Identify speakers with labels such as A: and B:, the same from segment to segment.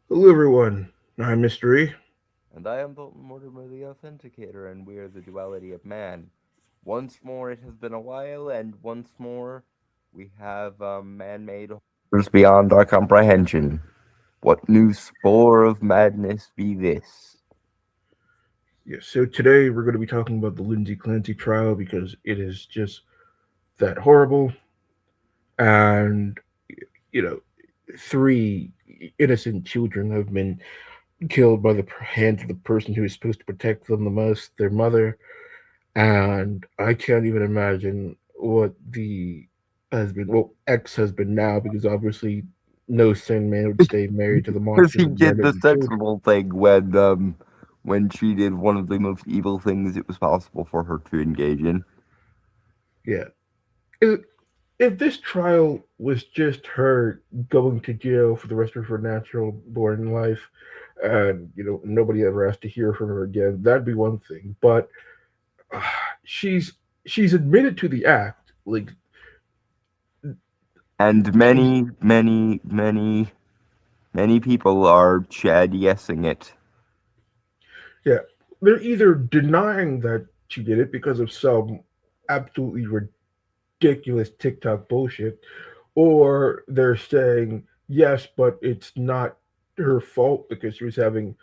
A: Hello, everyone. I'm Mystery.
B: And I am Dalton Mortimer, the Authenticator, and we are the Duality of Man. Once more, it has been a while, and once more, we have man-made horrors beyond our comprehension. What new spore of madness be this?
A: Yes, so today we're going to be talking about the Lindsay Clancy trial because it is just that horrible. And, you know, three innocent children have been killed by the hands of the person who is supposed to protect them the most, their mother. And I can't even imagine what the husband, well, ex husband now, because obviously no sane man would stay married to the
B: Because
A: monster
B: he
A: who
B: did
A: murdered
B: the
A: the children.
B: sensible thing when she did one of the most evil things it was possible for her to engage in.
A: Yeah. If this trial was just her going to jail for the rest of her natural born life, and nobody ever has to hear from her again, that'd be one thing. But uh, she's she's admitted to the act. Like
B: And
A: she's
B: many people are Chad yesing it.
A: yeah, they're either denying that she did it because of some absolutely ridiculous TikTok bullshit, or they're saying yes, but it's not her fault because she was having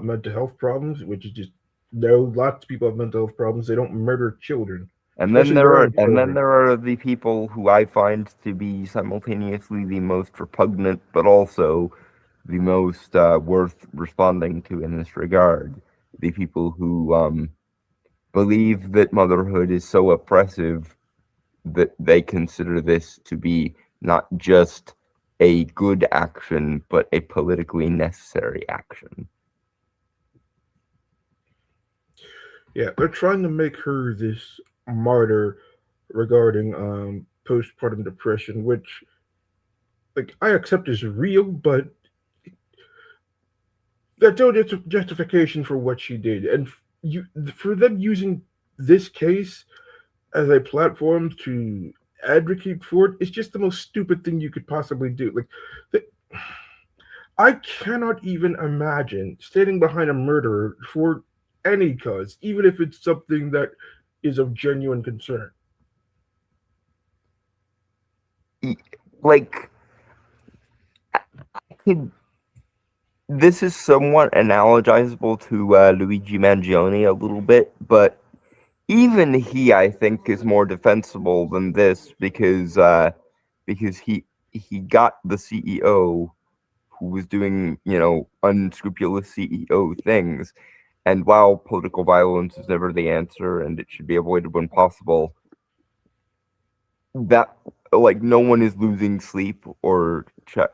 A: mental health problems, which is just no. Lots of people have mental health problems. They don't murder children, especially their own
B: And then
A: children.
B: there are the people who I find to be simultaneously the most repugnant, but also the most worth responding to in this regard. The people who believe that motherhood is so oppressive that they consider this to be not just a good action, but a politically necessary action.
A: Yeah, they're trying to make her this martyr regarding postpartum depression, which like I accept is real, but that's no justification for what she did, and you for them using this case as a platform to advocate for it, it's just the most stupid thing you could possibly do. Like, the, I cannot even imagine standing behind a murderer for any cause, even if it's something that is of genuine concern.
B: E- Like, could this is somewhat analogizable to Luigi Mangione a little bit, but even he, I think, is more defensible than this because he got the CEO who was doing unscrupulous CEO things, and while political violence is never the answer and it should be avoided when possible, that like no one is losing sleep or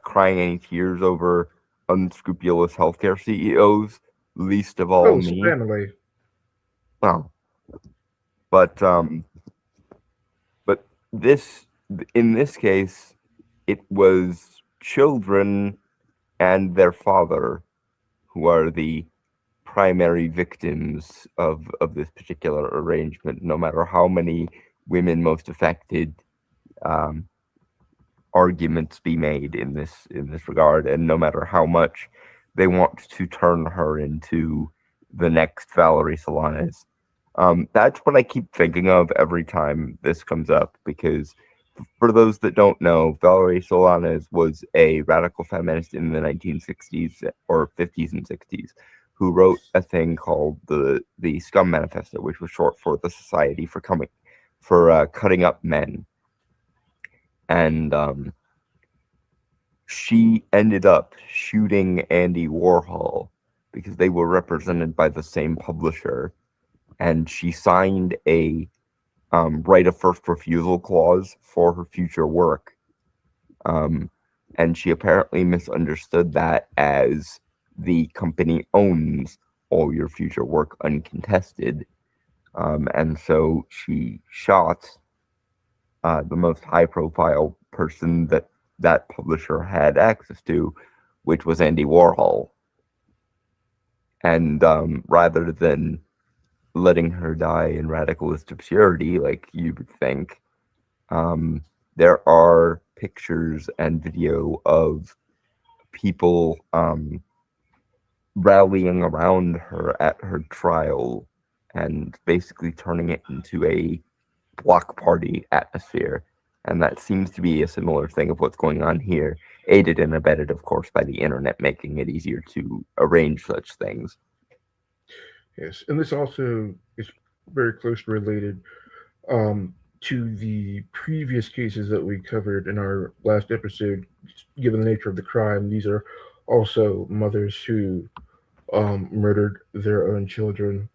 B: crying any tears over unscrupulous healthcare CEOs, least of all
A: Oh, his
B: me.
A: family.
B: Well, but but this in this case, it was children and their father who are the primary victims of this particular arrangement. No matter how many women most affected um, arguments be made in this regard, and no matter how much they want to turn her into the next Valerie Solanas. That's what I keep thinking of every time this comes up because for those that don't know, Valerie Solanas was a radical feminist in the 1960s or 50s and 60s who wrote a thing called the Scum Manifesto, which was short for the Society for Cutting Up Men, and she ended up shooting Andy Warhol because they were represented by the same publisher, and she signed a right of first refusal clause for her future work. Um, and she apparently misunderstood that as the company owns all your future work uncontested. And so she shot the most high profile person that that publisher had access to, which was Andy Warhol. And rather than letting her die in radicalist obscurity, like you would think, um, there are pictures and video of people rallying around her at her trial and basically turning it into a block party atmosphere. And that seems to be a similar thing of what's going on here, aided and abetted, of course, by the internet, making it easier to arrange such things.
A: Yes, and this also is very closely related um, to the previous cases that we covered in our last episode. Given the nature of the crime, these are also mothers who murdered their own children.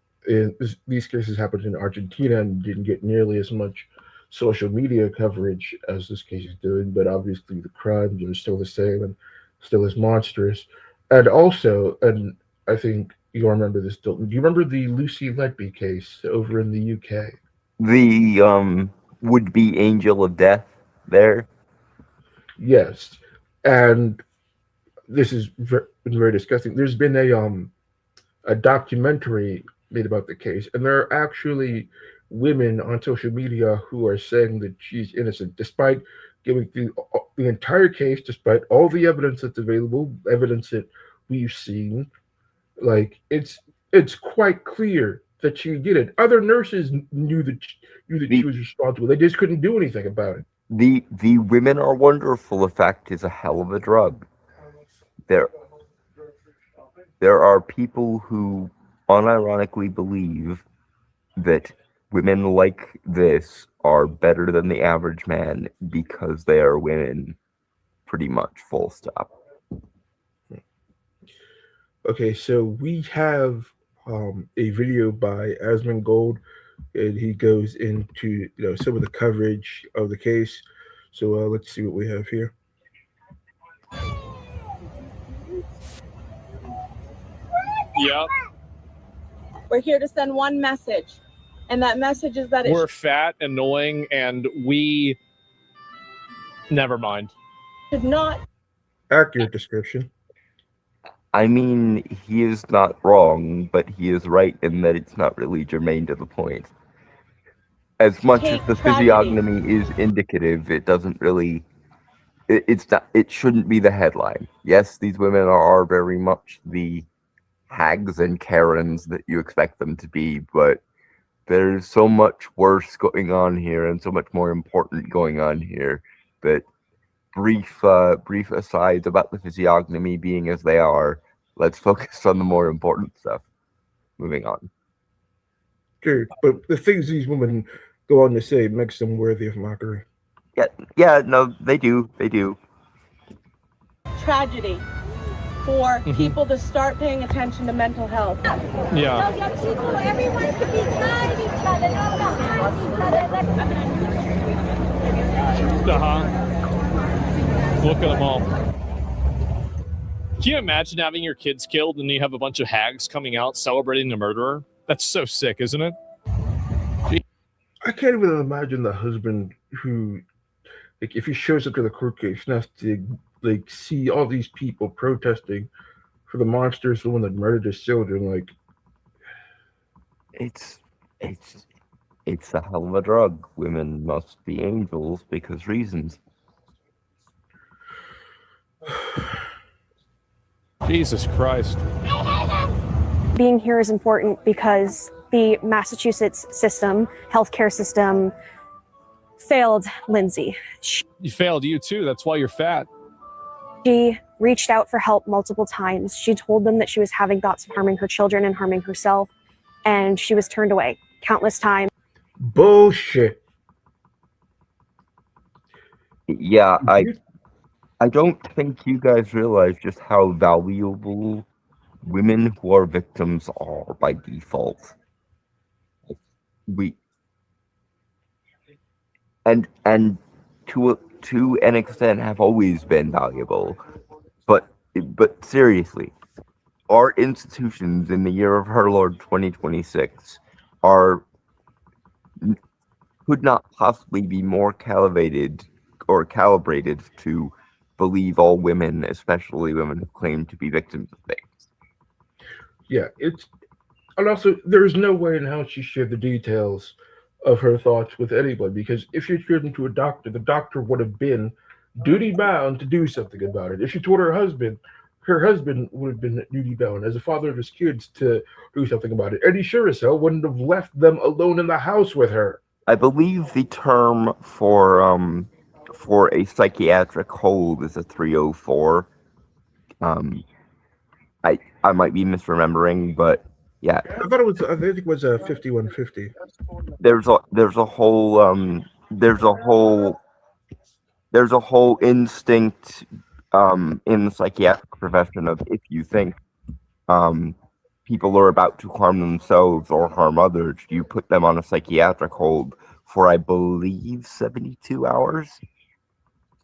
A: These cases happened in Argentina and didn't get nearly as much social media coverage as this case is doing, but obviously the crimes are still the same and still as monstrous. And also, and I think you'll remember this, Dilton. Do you remember the Lucy Letby case over in the UK?
B: The would be angel of death there.
A: Yes, and this is been very disgusting. There's been a documentary made about the case, and there are actually women on social media who are saying that she's innocent, despite giving the entire case, despite all the evidence that's available, evidence that we've seen. Like it's quite clear that she did it. Other nurses knew that she
B: The
A: was responsible. They just couldn't do anything about it.
B: the women are wonderful effect is a hell of a drug. There there are people who unironically believe that women like this are better than the average man because they are women, pretty much, full stop.
A: Okay, so we have a video by Asmongold, and he goes into some of the coverage of the case. So let's see what we have here.
C: Yep.
D: We're here to send one message, and that message is that
C: we're fat, annoying, and we. Never mind.
D: Should not.
A: Accurate description.
B: I mean, he is not wrong, but he is right in that it's not really germane to the point. As much as the physiognomy is indicative, it doesn't really. It's not. It shouldn't be the headline. Yes, these women are very much the hags and Karens that you expect them to be, but there's so much worse going on here and so much more important going on here that brief asides about the physiognomy being as they are. Let's focus on the more important stuff. Moving on.
A: Sure, but the things these women go on to say makes them worthy of mockery.
B: Yeah, no, they do.
D: Tragedy for people to start paying attention to mental health.
C: Yeah.
E: Everyone should be kind of each other, not behind each other.
C: Look at them all. Can you imagine having your kids killed and you have a bunch of hags coming out celebrating the murderer? That's so sick, isn't it?
A: I can't even imagine the husband who, like, if he shows up to the court case and has to like see all these people protesting for the monstrous woman that murdered his children. Like,
B: it's a hell of a drug. Women must be angels because reasons.
C: Jesus Christ.
F: Being here is important because the Massachusetts system, healthcare system, failed Lindsay.
C: You failed you too. That's why you're fat.
F: She reached out for help multiple times. She told them that she was having thoughts of harming her children and harming herself, and she was turned away countless times.
A: Bullshit.
B: Yeah, I don't think you guys realize just how valuable women who are victims are by default. And to an extent have always been valuable. But seriously, our institutions in the year of our Lord 2026 could not possibly be more calibrated to believe all women, especially women who claim to be victims of things.
A: Yeah, and also there's no way in how she shared the details of her thoughts with anyone, because if she shared them to a doctor, the doctor would have been duty bound to do something about it. If she told her husband would have been duty bound as a father of his kids to do something about it. And he sure as hell wouldn't have left them alone in the house with her.
B: I believe the term for a psychiatric hold is a 304. Um, I might be misremembering, but yeah,
A: I think it was a 5150.
B: there's a whole there's a whole instinct in the psychiatric profession of if you think um people are about to harm themselves or harm others, you put them on a psychiatric hold for I believe 72 hours.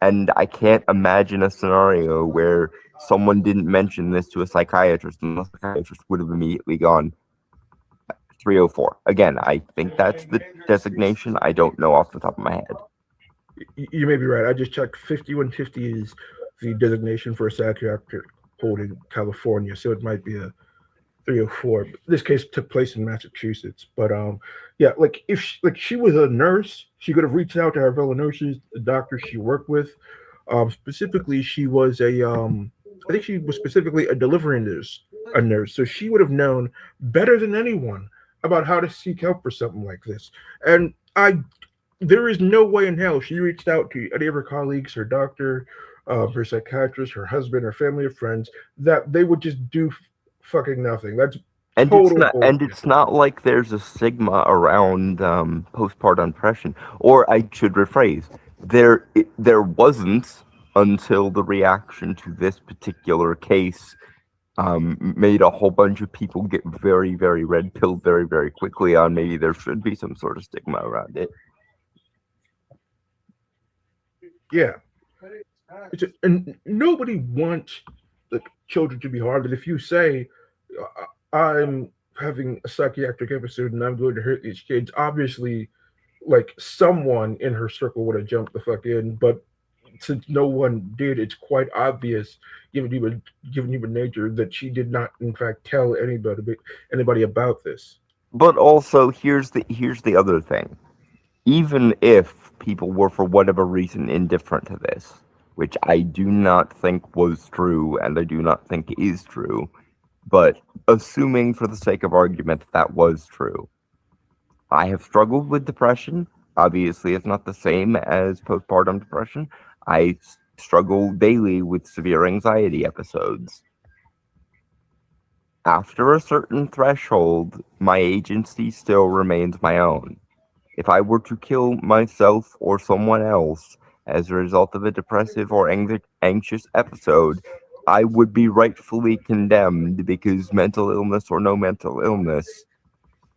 B: And I can't imagine a scenario where someone didn't mention this to a psychiatrist and the psychiatrist would have immediately gone 304. Again, I think that's the designation. I don't know off the top of my head.
A: You may be right. I just checked. 5150 is the designation for a psychiatric hold in California, so it might be a 304. This case took place in Massachusetts, but yeah, like if she was a nurse, she could have reached out to her fellow nurses, the doctors she worked with. Specifically, she was I think she was specifically a delivery nurse, so she would have known better than anyone about how to seek help for something like this. And there is no way in hell she reached out to any of her colleagues, her doctor, her psychiatrist, her husband, her family or friends, that they would just do fucking nothing. That's total
B: And
A: bullshit.
B: it's not like there's a stigma around postpartum depression, or I should rephrase, there wasn't until the reaction to this particular case made a whole bunch of people get very, very red pilled very, very quickly on maybe there should be some sort of stigma around it.
A: Yeah, and nobody wants the children to be harmed. And if you say I'm having a psychiatric episode and I'm going to hurt these kids, obviously, like someone in her circle would have jumped the fuck in. But since no one did, it's quite obvious, given human nature, that she did not, in fact, tell anybody about this.
B: But also here's the other thing. Even if people were for whatever reason indifferent to this, which I do not think was true and I do not think is true, but assuming for the sake of argument that was true, I have struggled with depression. Obviously, it's not the same as postpartum depression. I struggle daily with severe anxiety episodes. After a certain threshold, my agency still remains my own. If I were to kill myself or someone else as a result of a depressive or anxious episode, I would be rightfully condemned because mental illness or no mental illness,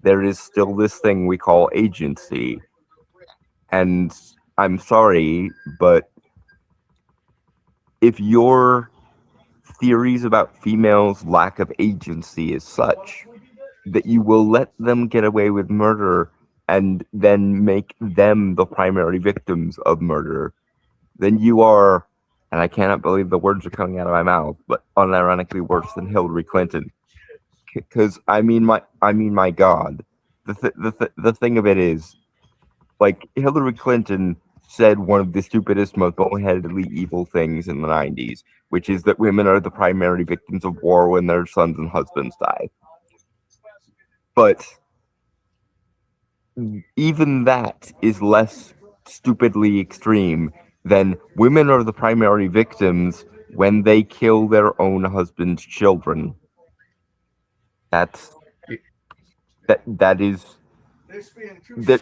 B: there is still this thing we call agency. And I'm sorry, but if your theories about females' lack of agency is such that you will let them get away with murder and then make them the primary victims of murder, then you are, and I cannot believe the words are coming out of my mouth, but unironically worse than Hillary Clinton. Because I mean my God, the thing of it is, like Hillary Clinton said one of the stupidest, most bullheadedly evil things in the 90s, which is that women are the primary victims of war when their sons and husbands die. But even that is less stupidly extreme than women are the primary victims when they kill their own husband's children. That is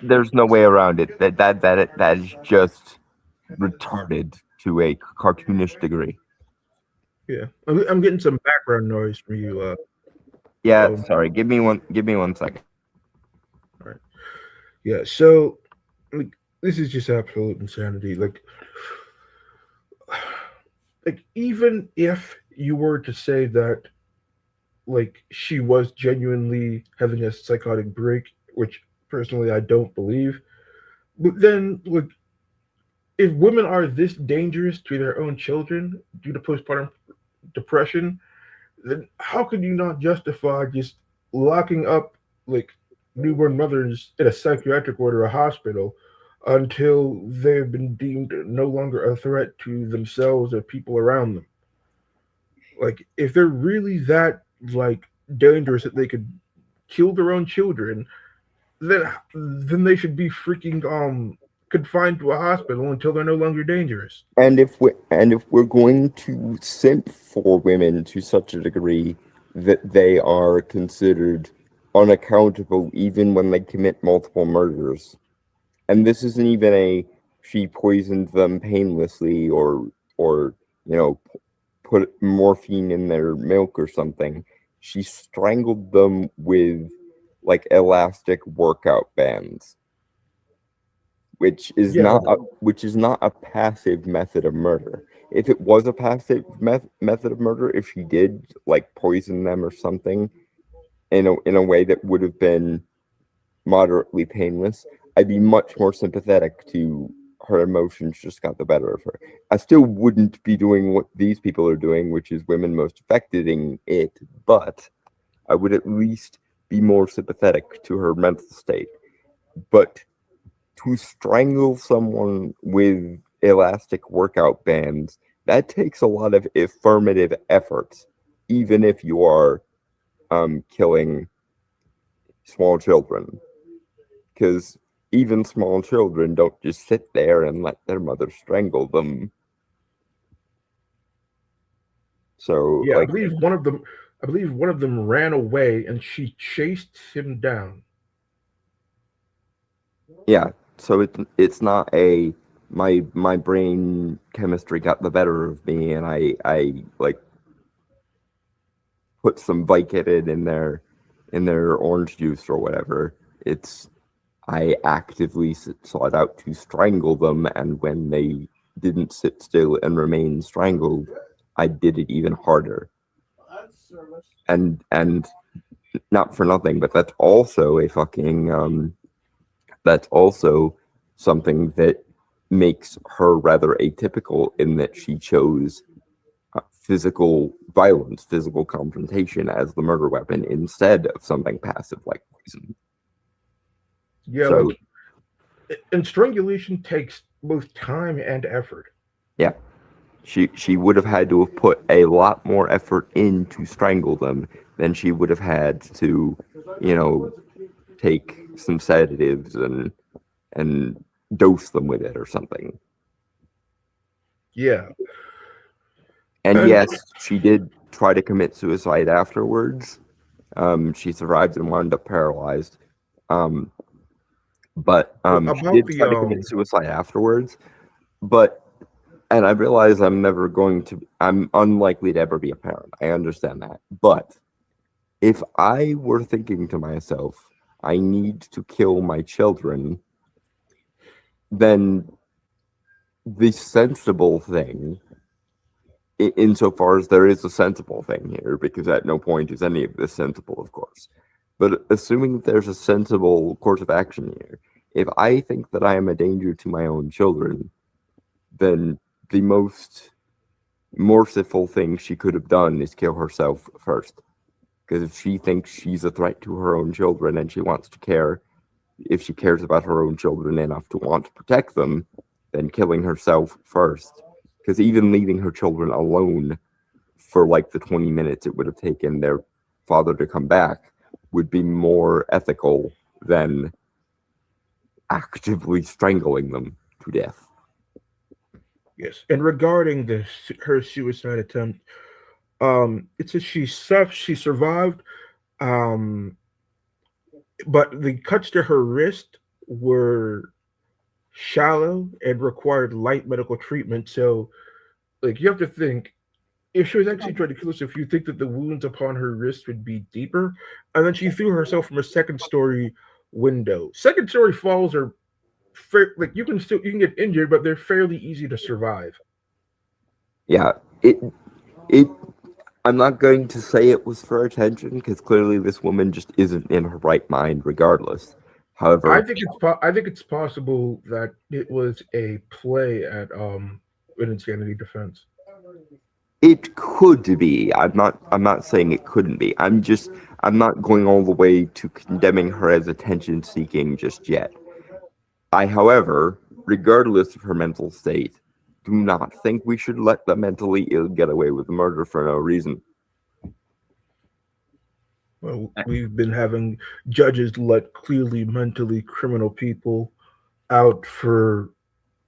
B: there's no way around it. That is just retarded to a cartoonish degree.
A: Yeah, I'm getting some background noise from you.
B: Yeah, sorry. Give me 1 second.
A: All right. Yeah, so like this is just absolute insanity. Like even if you were to say that like she was genuinely having a psychotic break, which personally I don't believe, but then like if women are this dangerous to their own children due to postpartum depression, then how could you not justify just locking up like newborn mothers in a psychiatric ward or a hospital, until they've been deemed no longer a threat to themselves or people around them. Like if they're really that like dangerous that they could kill their own children, then they should be freaking confined to a hospital until they're no longer dangerous.
B: And if we're going to simp for women to such a degree that they are considered unaccountable even when they commit multiple murders, and this isn't even a she poisoned them painlessly or put morphine in their milk or something. She strangled them with like elastic workout bands,
A: Yeah,
B: which is not a passive method of murder. If it was a passive method of murder, if she did like poison them or something in a way that would have been moderately painless, I'd be much more sympathetic to her emotions just got the better of her. I still wouldn't be doing what these people are doing, which is women most affected in it, but I would at least be more sympathetic to her mental state. But to strangle someone with elastic workout bands, that takes a lot of affirmative effort, even if you are killing small children. Because even small children don't just sit there and let their mother strangle them. So,
A: yeah.
B: like,
A: I believe one of them ran away, and she chased him down.
B: yeah. So it's not a my brain chemistry got the better of me, and I like put some Vicodin in their orange juice or whatever. It's I actively sought out to strangle them, and when they didn't sit still and remain strangled, I did it even harder. And not for nothing, but that's also a fucking that's also something that makes her rather atypical in that she chose physical violence, physical confrontation as the murder weapon instead of something passive like poison.
A: Yeah,
B: So
A: like and strangulation takes both time and effort.
B: yeah, she would have had to have put a lot more effort in to strangle them than she would have had to, you know, take some sedatives and dose them with it or something.
A: Yeah,
B: And
A: and
B: yes, she did try to commit suicide afterwards. She survived and wound up paralyzed. Um, but she
A: about
B: did
A: the
B: try to commit suicide afterwards. But and I realize I'm unlikely to ever be a parent. I understand that. But if I were thinking to myself, I need to kill my children, then the sensible thing, insofar as there is a sensible thing here, because at no point is any of this sensible, of course. But assuming that there's a sensible course of action here, if I think that I am a danger to my own children, then the most merciful thing she could have done is kill herself first. Because if she thinks she's a threat to her own children and she wants to care, if she cares about her own children enough to want to protect them, then killing herself first. Because even leaving her children alone for like the 20 minutes it would have taken their father to come back would be more ethical than actively strangling them to death.
A: yes, and regarding her suicide attempt, it says she survived, um, but the cuts to her wrist were shallow and required light medical treatment. So, like, you have to think if she was actually trying to kill herself, you think that the wounds upon her wrist would be deeper, and then she threw herself from a second story window. Second story falls are like you can get injured, but they're fairly easy to survive.
B: Yeah, it I'm not going to say it was for attention because clearly this woman just isn't in her right mind regardless. However,
A: I think it's possible that it was a play at an insanity defense.
B: it could be. I'm not saying it couldn't be. I'm not going all the way to condemning her as attention seeking just yet. however, regardless of her mental state, do not think we should let the mentally ill get away with murder for no reason.
A: Well, we've been having judges let clearly mentally criminal people out for,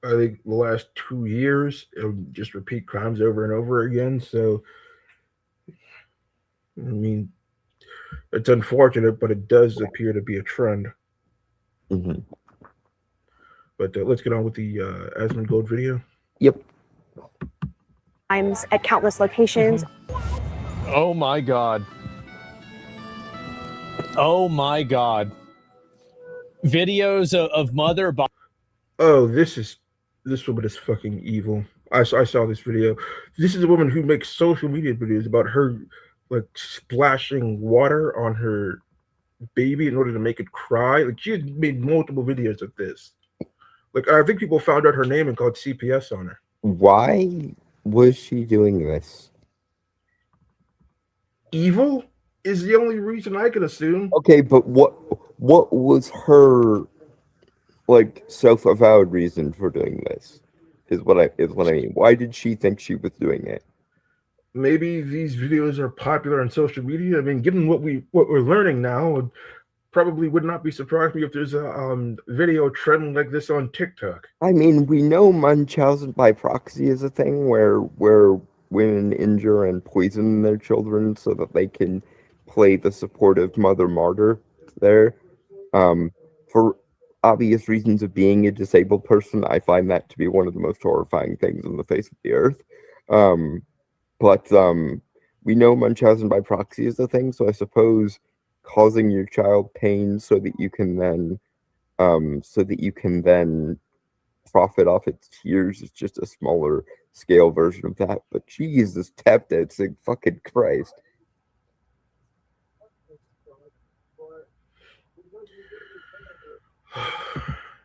A: I think, the last 2 years and just repeat crimes over and over again. So, I mean, it's unfortunate, but it does appear to be a trend.
B: Mm-hmm.
A: But let's get on with the Asmund Gold video.
B: Yep.
F: Times at countless locations.
C: Oh my god. Oh my god. Videos of mother.
A: Oh, this woman is fucking evil. I saw this video. This is a woman who makes social media videos about her like splashing water on her baby in order to make it cry. Like she had made multiple videos of this. Like I think people found out her name and called CPS on her.
B: Why was she doing this?
A: Evil is the only reason I could assume.
B: Okay, but what was her like self-avowed reason for doing this? Is what I mean. Why did she think she was doing it?
A: Maybe these videos are popular on social media. I mean, given what we're learning now, it probably would not be surprised me if there's a video trend like this on TikTok.
B: I mean, we know Munchausen by proxy is a thing where women injure and poison their children so that they can play the supportive mother martyr there. For obvious reasons of being a disabled person, I find that to be one of the most horrifying things on the face of the earth. But we know Munchausen by proxy is a thing, so I suppose causing your child pain so that you can then profit off its tears is just a smaller scale version of that. But Jesus, tap dancing, fucking Christ.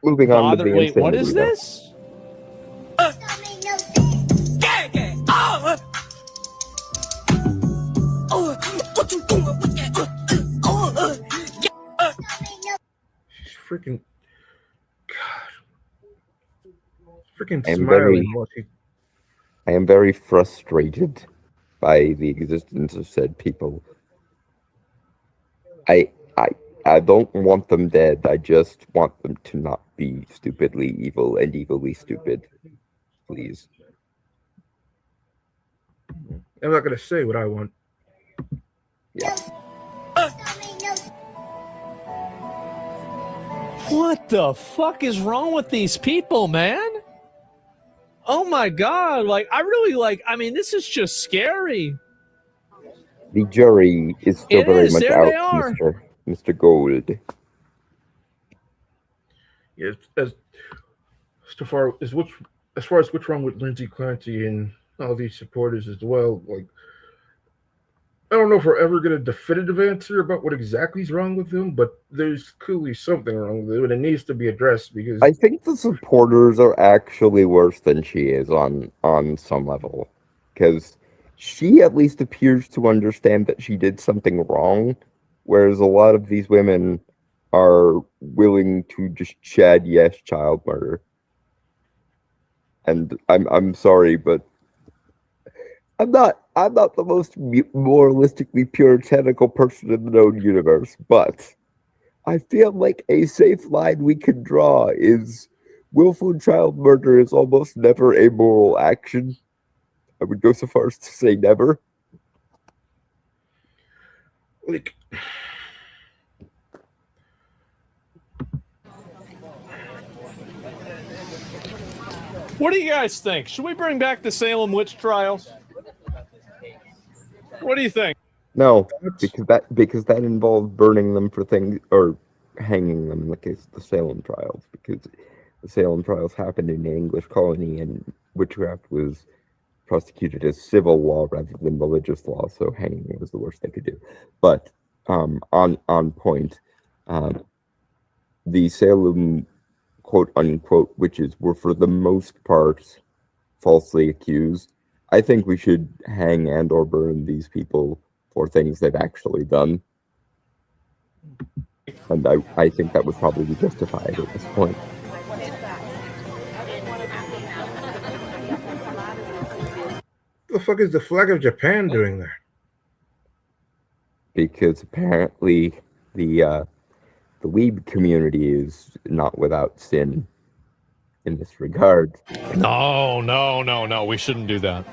B: Moving on to the
C: Wait, what is
B: insanity,
C: this?
A: She's freaking smiling.
B: I am very frustrated by the existence of said people. I don't want them dead. I just want them to not be stupidly evil and evilly stupid. Please.
A: I'm not gonna say what I want.
B: Yeah.
C: What the fuck is wrong with these people, man? Oh my god, I mean, this is just scary.
B: The jury is still very much
C: there they
B: out,
C: are.
B: Mr. Gold.
A: Yes, as far as what's wrong with Lindsay Clancy and all these supporters as well, like I don't know if we're ever going to definitive answer about what exactly is wrong with them, but there's clearly something wrong with it, and it needs to be addressed because
B: I think the supporters are actually worse than she is on some level, because she at least appears to understand that she did something wrong, whereas a lot of these women are willing to just chad yes child murder. And I'm sorry, but I'm not the most moralistically puritanical person in the known universe, but I feel like a safe line we can draw is willful child murder is almost never a moral action. I would go so far as to say never.
A: like
C: What do you guys think? Should we bring back the Salem witch trials? What do you think?
B: No, because that involved burning them for things or hanging them in the case of the Salem trials, because the Salem trials happened in an English colony and witchcraft was prosecuted as civil law rather than religious law, so hanging was the worst they could do. But on point, the Salem quote unquote witches were for the most part falsely accused. I think we should hang and or burn these people for things they've actually done. And I think that would probably be justified at this point.
A: The fuck is the flag of Japan doing there?
B: Because apparently the weeb community is not without sin in this regard.
C: No. We shouldn't do that.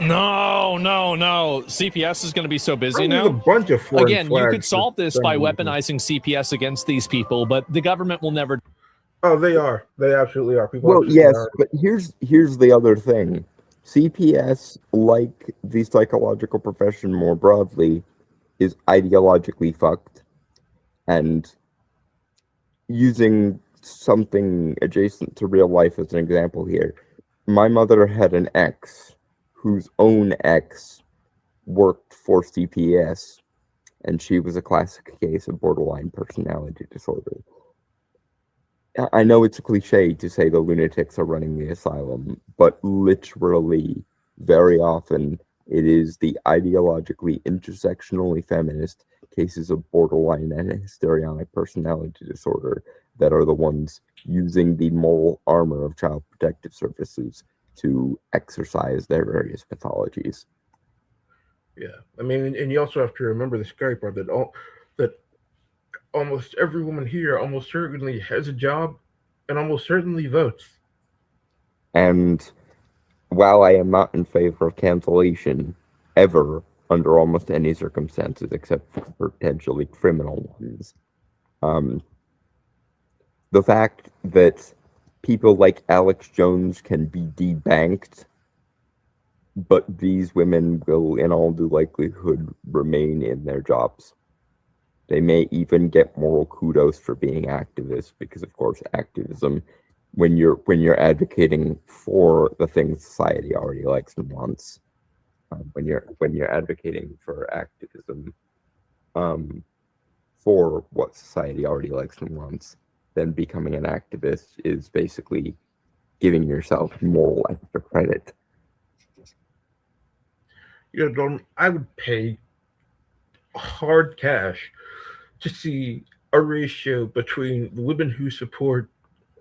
C: No. CPS is going to be so busy
A: There's
C: now.
A: a bunch of foreign
C: Again, you could
A: flags
C: solve
A: for
C: this
A: some
C: by
A: reason.
C: weaponizing CPS against these people, but the government will never.
A: Oh, they are. They absolutely are. People
B: Well,
A: absolutely
B: yes,
A: are.
B: but here's the other thing. CPS, like the psychological profession more broadly, is ideologically fucked. And using something adjacent to real life as an example here, my mother had an ex whose own ex worked for CPS, and she was a classic case of borderline personality disorder. I know it's a cliche to say the lunatics are running the asylum, but literally, very often, it is the ideologically intersectionally feminist cases of borderline and histrionic personality disorder that are the ones using the moral armor of child protective services to exercise their various pathologies.
A: Yeah, I mean, and you also have to remember the scary part that almost every woman here almost certainly has a job and almost certainly votes.
B: And while I am not in favor of cancellation ever under almost any circumstances except for potentially criminal ones, the fact that people like Alex Jones can be debanked, but these women will in all due likelihood remain in their jobs. They may even get moral kudos for being activists, because of course activism, when you're advocating for the things society already likes and wants, when you're advocating for activism, for what society already likes and wants, then becoming an activist is basically giving yourself moral extra credit.
A: You know, I would pay hard cash to see a ratio between the women who support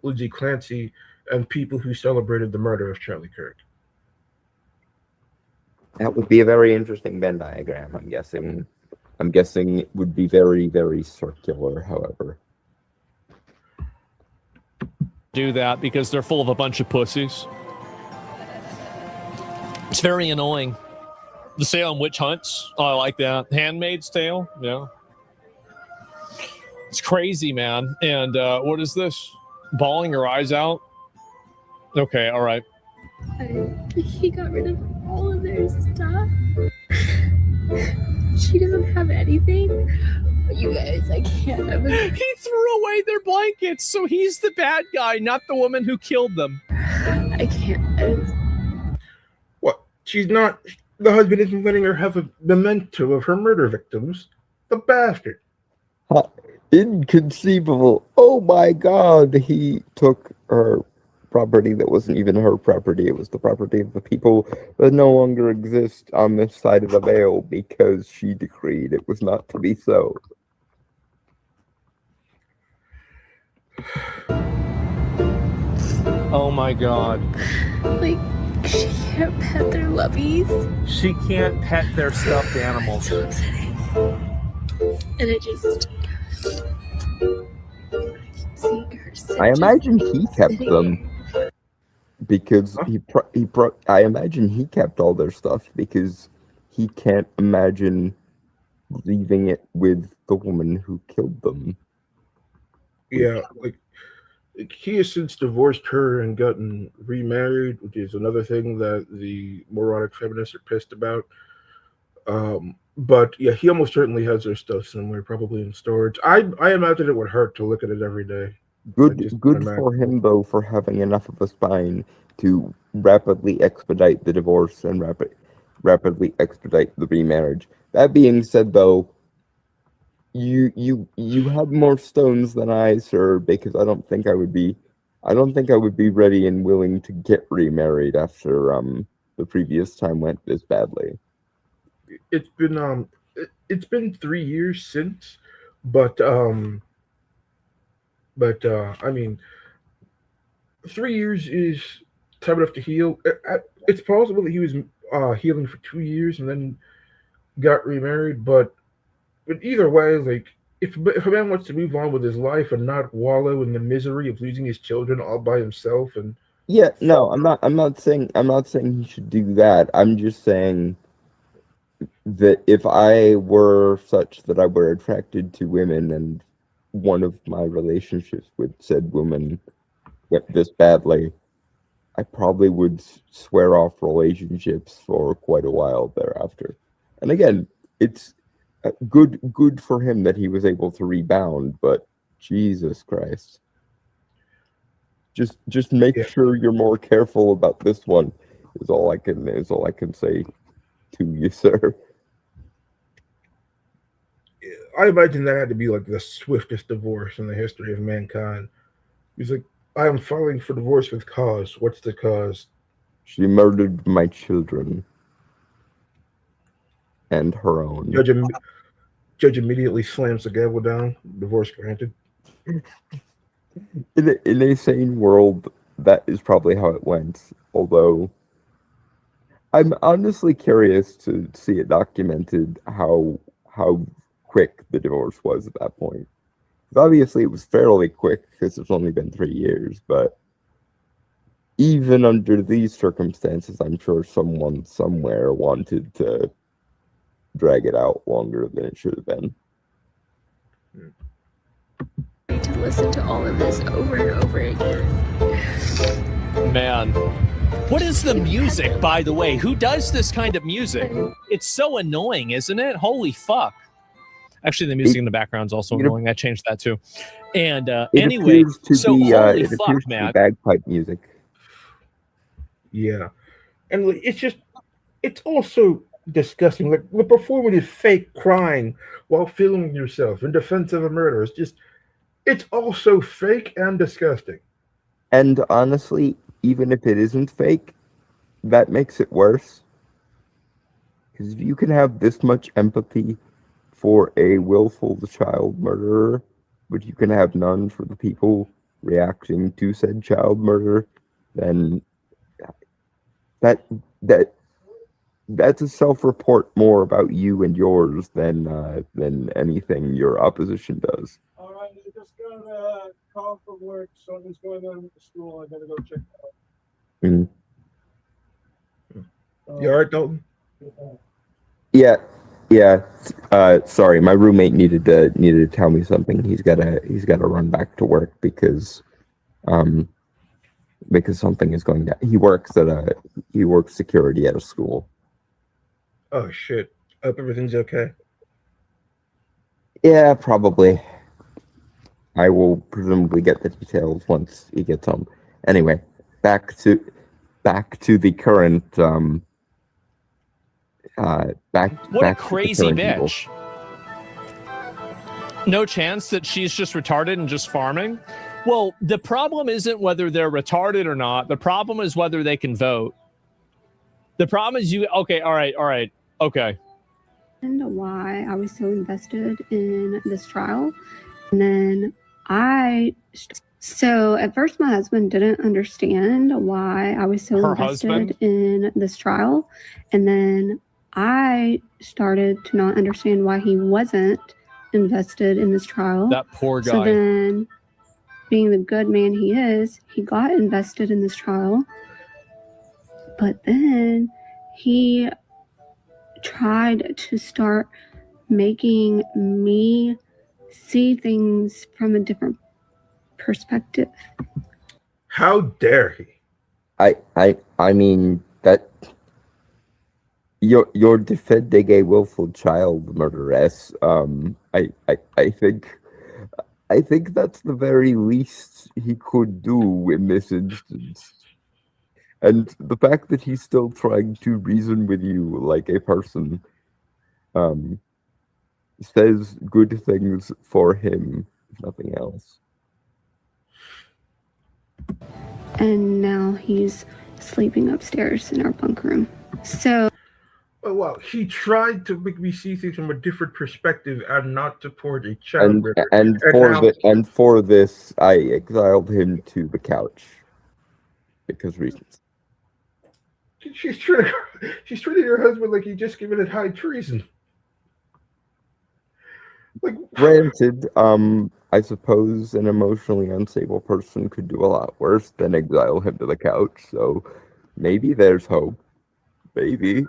A: Lindsay Clancy and people who celebrated the murder of Charlie Kirk.
B: That would be a very interesting Venn diagram, I'm guessing. I'm guessing it would be very, very circular, however.
C: Do that because they're full of a bunch of pussies. It's very annoying. The Salem witch hunts. Oh, I like that. Handmaid's Tale. Yeah. It's crazy, man. And what is this? Bawling her eyes out? Okay, all right.
G: He got rid of all of their stuff. She doesn't have anything. You guys, I can't.
C: He threw away their blankets, so he's the bad guy, not the woman who killed them.
G: I can't.
A: What? She's not. The husband isn't letting her have a memento of her murder victims. The bastard.
B: Inconceivable. Oh my god, he took her property that wasn't even her property. It was the property of the people that no longer exist on this side of the veil because she decreed it was not to be so.
C: Oh my god.
G: Like, she can't pet their lubbies.
C: She can't pet their stuffed animals.
G: So upsetting. And I just... seeing her
B: I imagine he kept them because I imagine he kept all their stuff because he can't imagine leaving it with the woman who killed them.
A: Yeah, like he has since divorced her and gotten remarried, which is another thing that the moronic feminists are pissed about. But yeah, he almost certainly has their stuff somewhere, probably in storage. I imagine it would hurt to look at it every day.
B: Good for him though, for having enough of a spine to rapidly expedite the divorce and rapidly expedite the remarriage. That being said, though, you have more stones than I, sir, because I don't think I would be ready and willing to get remarried after the previous time went this badly.
A: It's been 3 years since, but I mean, 3 years is time enough to heal. It's possible that he was healing for 2 years and then got remarried. But either way, like if a man wants to move on with his life and not wallow in the misery of losing his children all by himself and
B: Yeah,
A: fall,
B: no, I'm not saying he should do that. I'm just saying that if I were such that I were attracted to women and one of my relationships with said woman went this badly, I probably would swear off relationships for quite a while thereafter. And again, it's good for him that he was able to rebound, but Jesus Christ. Just make
A: yeah,
B: sure you're more careful about this one. Is all I can say to you, sir.
A: I imagine that had to be like the swiftest divorce in the history of mankind. He's like, I am filing for divorce with cause. What's the cause?
B: She murdered my children and her own.
A: Judge, Im- Judge immediately slams the gavel down. Divorce granted.
B: In a sane world, that is probably how it went. Although I'm honestly curious to see it documented how quick the divorce was at that point. Obviously, it was fairly quick because it's only been 3 years, but even under these circumstances, I'm sure someone somewhere wanted to drag it out longer than it should have been.
G: To listen to all of this over and over again.
C: Man. What is the music, by the way? Who does this kind of music? It's so annoying, isn't it? Holy fuck. Actually, the music in the background is also annoying. I changed that too. And anyway, so holy fuck, man.
B: Bagpipe music.
A: Yeah, and like, it's also disgusting. Like the performative fake crying while filming yourself in defense of a murder. It's also fake and disgusting.
B: And honestly, even if it isn't fake, that makes it worse. Because if you can have this much empathy for a willful child murderer, but you can have none for the people reacting to said child murder, then that's a self-report more about you and yours than anything your opposition does.
H: All right, I just got a call from work. Something's going on with the school. I gotta go check it out.
A: You all right, Dalton?
B: Yeah. Sorry, my roommate needed to tell me something. He's gotta run back to work because something is going down. He works security at a school.
A: Oh shit! Hope everything's okay.
B: Yeah, probably. I will presumably get the details once he gets home. Anyway, back to the current
C: What a crazy bitch. No chance that she's just retarded and just farming? Well, the problem isn't whether they're retarded or not. The problem is whether they can vote. The problem is okay, all right, okay.
I: And why I was so invested in this trial. And then so at first my husband didn't understand why I was so invested in this trial. And then I started to not understand why he wasn't invested in this trial.
C: That poor guy.
I: So then, being the good man he is, he got invested in this trial. But then he tried to start making me see things from a different perspective.
A: How dare he?
B: I mean that you're defending a willful child murderess. I think that's the very least he could do in this instance. And the fact that he's still trying to reason with you like a person says good things for him, if nothing else.
I: And now he's sleeping upstairs in our bunk room. So
A: Oh wow, he tried to make me see things from a different perspective and not support a child murder.
B: And for this, I exiled him to the couch because reasons.
A: She's treating her husband like he just committed high treason. Like,
B: Granted, I suppose an emotionally unstable person could do a lot worse than exile him to the couch. So maybe there's hope. Maybe.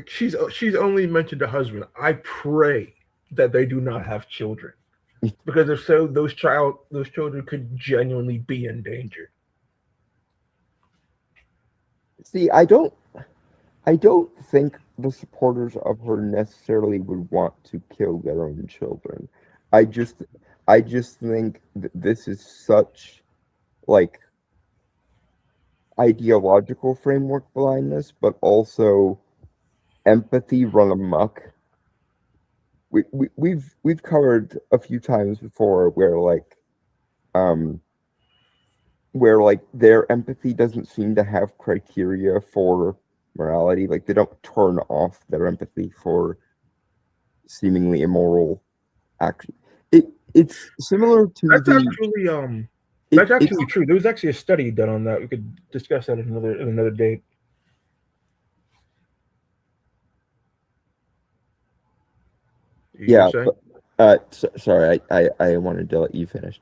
A: she's only mentioned a husband. I pray that they do not have children, because if so, those children could genuinely be in danger.
B: See, I don't think the supporters of her necessarily would want to kill their own children. I just I just think that this is such like ideological framework blindness, but also empathy run amok. We've covered a few times before um where like their empathy doesn't seem to have criteria for morality. Like they don't turn off their empathy for seemingly immoral action. It's similar to
A: That's
B: the
A: actually
B: it,
A: that's
B: it's
A: actually true. There was actually a study done on that. We could discuss that another date. You were
B: yeah,
A: saying?
B: but sorry, I wanted to let you finish.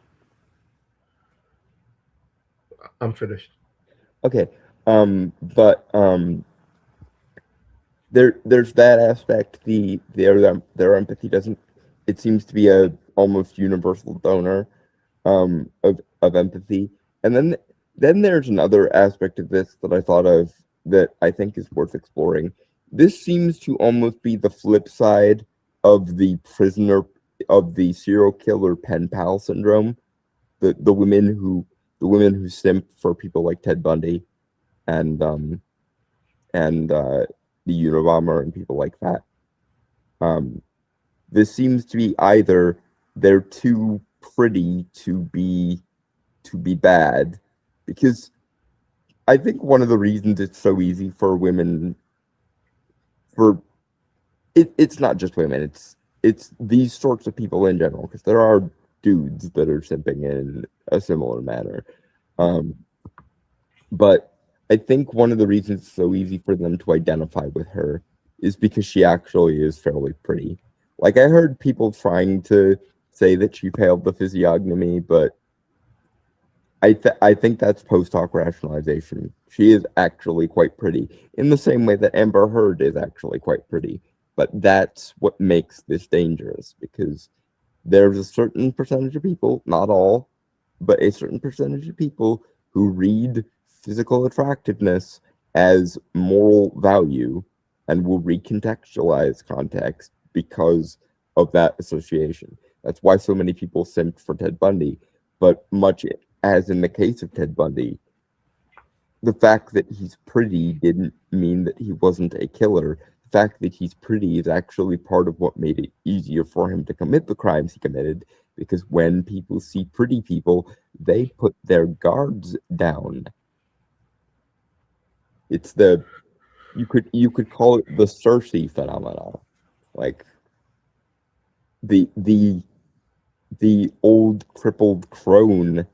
A: I'm finished.
B: Okay. But there's that aspect. Their empathy doesn't. It seems to be a almost universal donor of empathy. And then there's another aspect of this that I thought of that I think is worth exploring. This seems to almost be the flip side of the serial killer pen pal syndrome. The women who simp for people like Ted Bundy and the Unabomber and people like that. This seems to be either they're too pretty to be bad, because I think one of the reasons it's so easy for women for it's not just women, it's these sorts of people in general, because there are dudes that are simping in a similar manner. Um, but I think one of the reasons it's so easy for them to identify with her is because she actually is fairly pretty. Like I heard people trying to say that she failed the physiognomy, but I think that's post hoc rationalization. She is actually quite pretty, in the same way that Amber Heard is actually quite pretty. But that's what makes this dangerous, because there's a certain percentage of people, not all, but a certain percentage of people who read physical attractiveness as moral value and will recontextualize context because of that association. That's why so many people simped for Ted Bundy. But much as in the case of Ted Bundy, the fact that he's pretty didn't mean that he wasn't a killer. The fact that he's pretty is actually part of what made it easier for him to commit the crimes he committed, because when people see pretty people, they put their guards down. It's you could call it the Cersei phenomenon. Like the old crippled crone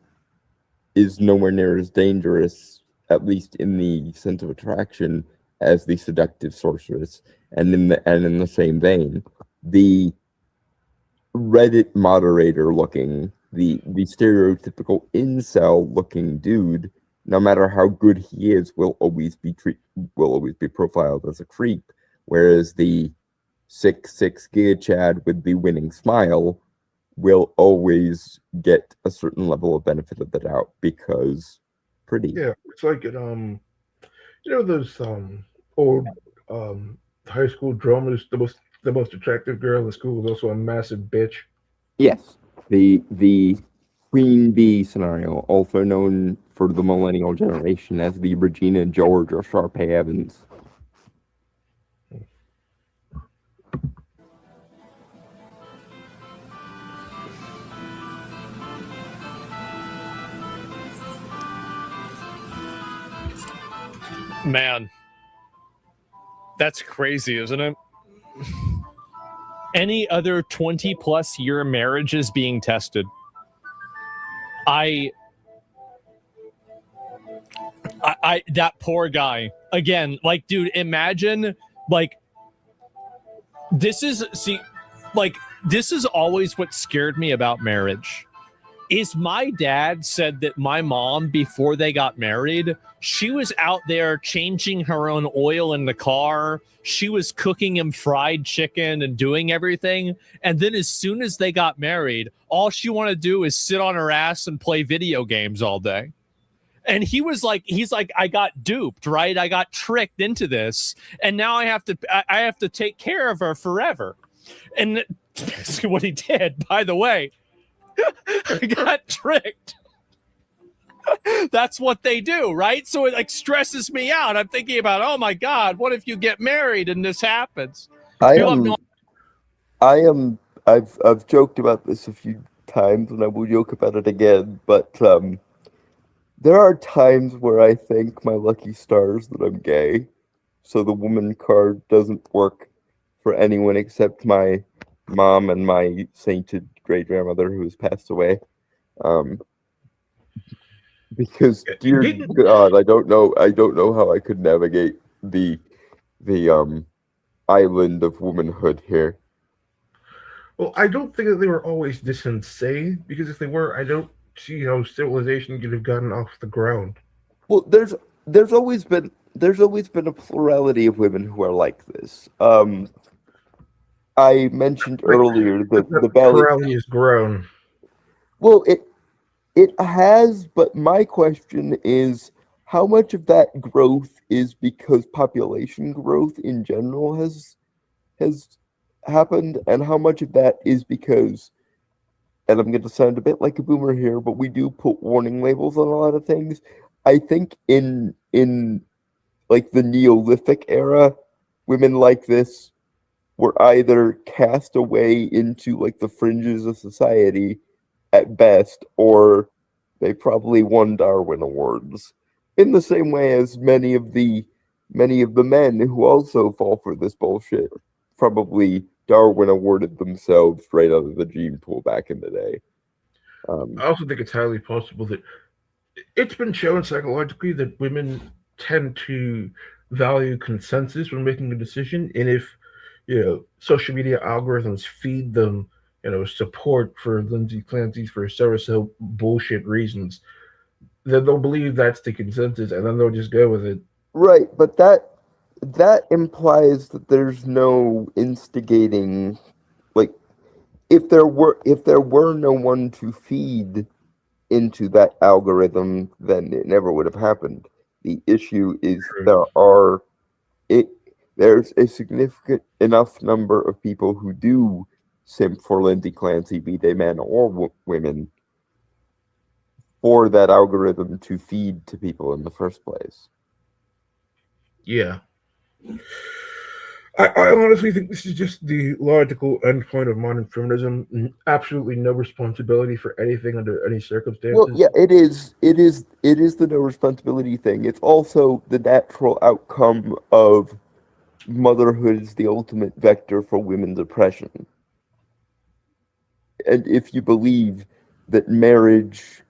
B: is nowhere near as dangerous, at least in the sense of attraction, as the seductive sorceress. And in the same vein, the Reddit moderator looking, the stereotypical incel looking dude, no matter how good he is, will always be profiled as a creep. Whereas the 6'6" Giga Chad with the winning smile will always get a certain level of benefit of the doubt because pretty.
A: Yeah, it's like those old high school dramas. The most attractive girl in school was also a massive bitch.
B: Yes, the Queen Bee scenario, also known for the millennial generation as the Regina George or Sharpay Evans.
C: Man, that's crazy, isn't it? Any other 20 plus year marriage is being tested. I that poor guy again, like, dude, imagine, like, this is always what scared me about marriage. Is my dad said that my mom, before they got married, she was out there changing her own oil in the car. She was cooking him fried chicken and doing everything. And then as soon as they got married, all she wanted to do is sit on her ass and play video games all day. And he's like, I got duped, right? I got tricked into this. And now I have to take care of her forever. And that's basically what he did, by the way. I got tricked. That's what they do, right? So it like stresses me out. I'm thinking about, oh my God, what if you get married and this happens?
B: I've joked about this a few times, and I will joke about it again. But there are times where I thank my lucky stars that I'm gay, so the woman card doesn't work for anyone except my mom and my sainted great grandmother who has passed away. Because dear God, I don't know how I could navigate the island of womanhood here.
A: Well, I don't think that they were always this insane, because if they were, I don't see how civilization could have gotten off the ground.
B: Well, there's always been a plurality of women who are like this. I mentioned earlier that the
A: plurality has grown.
B: Well, it has, but my question is, how much of that growth is because population growth in general has happened, and how much of that is because, and I'm going to sound a bit like a boomer here, but we do put warning labels on a lot of things. I think in like the Neolithic era, women like this were either cast away into like the fringes of society at best, or they probably won Darwin Awards. In the same way as many of the men who also fall for this bullshit probably Darwin awarded themselves right out of the gene pool back in the day.
A: I also think it's highly possible that it's been shown psychologically that women tend to value consensus when making a decision, and if social media algorithms feed them support for Lindsay Clancy for so bullshit reasons, then they'll believe that's the consensus, and then they'll just go with it.
B: Right, but that implies that there's no instigating. Like, if there were no one to feed into that algorithm, then it never would have happened. The issue is there's a significant enough number of people who do simp for Lindsay Clancy, be they men or women, for that algorithm to feed to people in the first place.
A: Yeah. I honestly think this is just the logical endpoint of modern feminism. Absolutely no responsibility for anything under any circumstances.
B: Well, yeah, it is the no responsibility thing. It's also the natural outcome of motherhood is the ultimate vector for women's oppression. And if you believe that marriage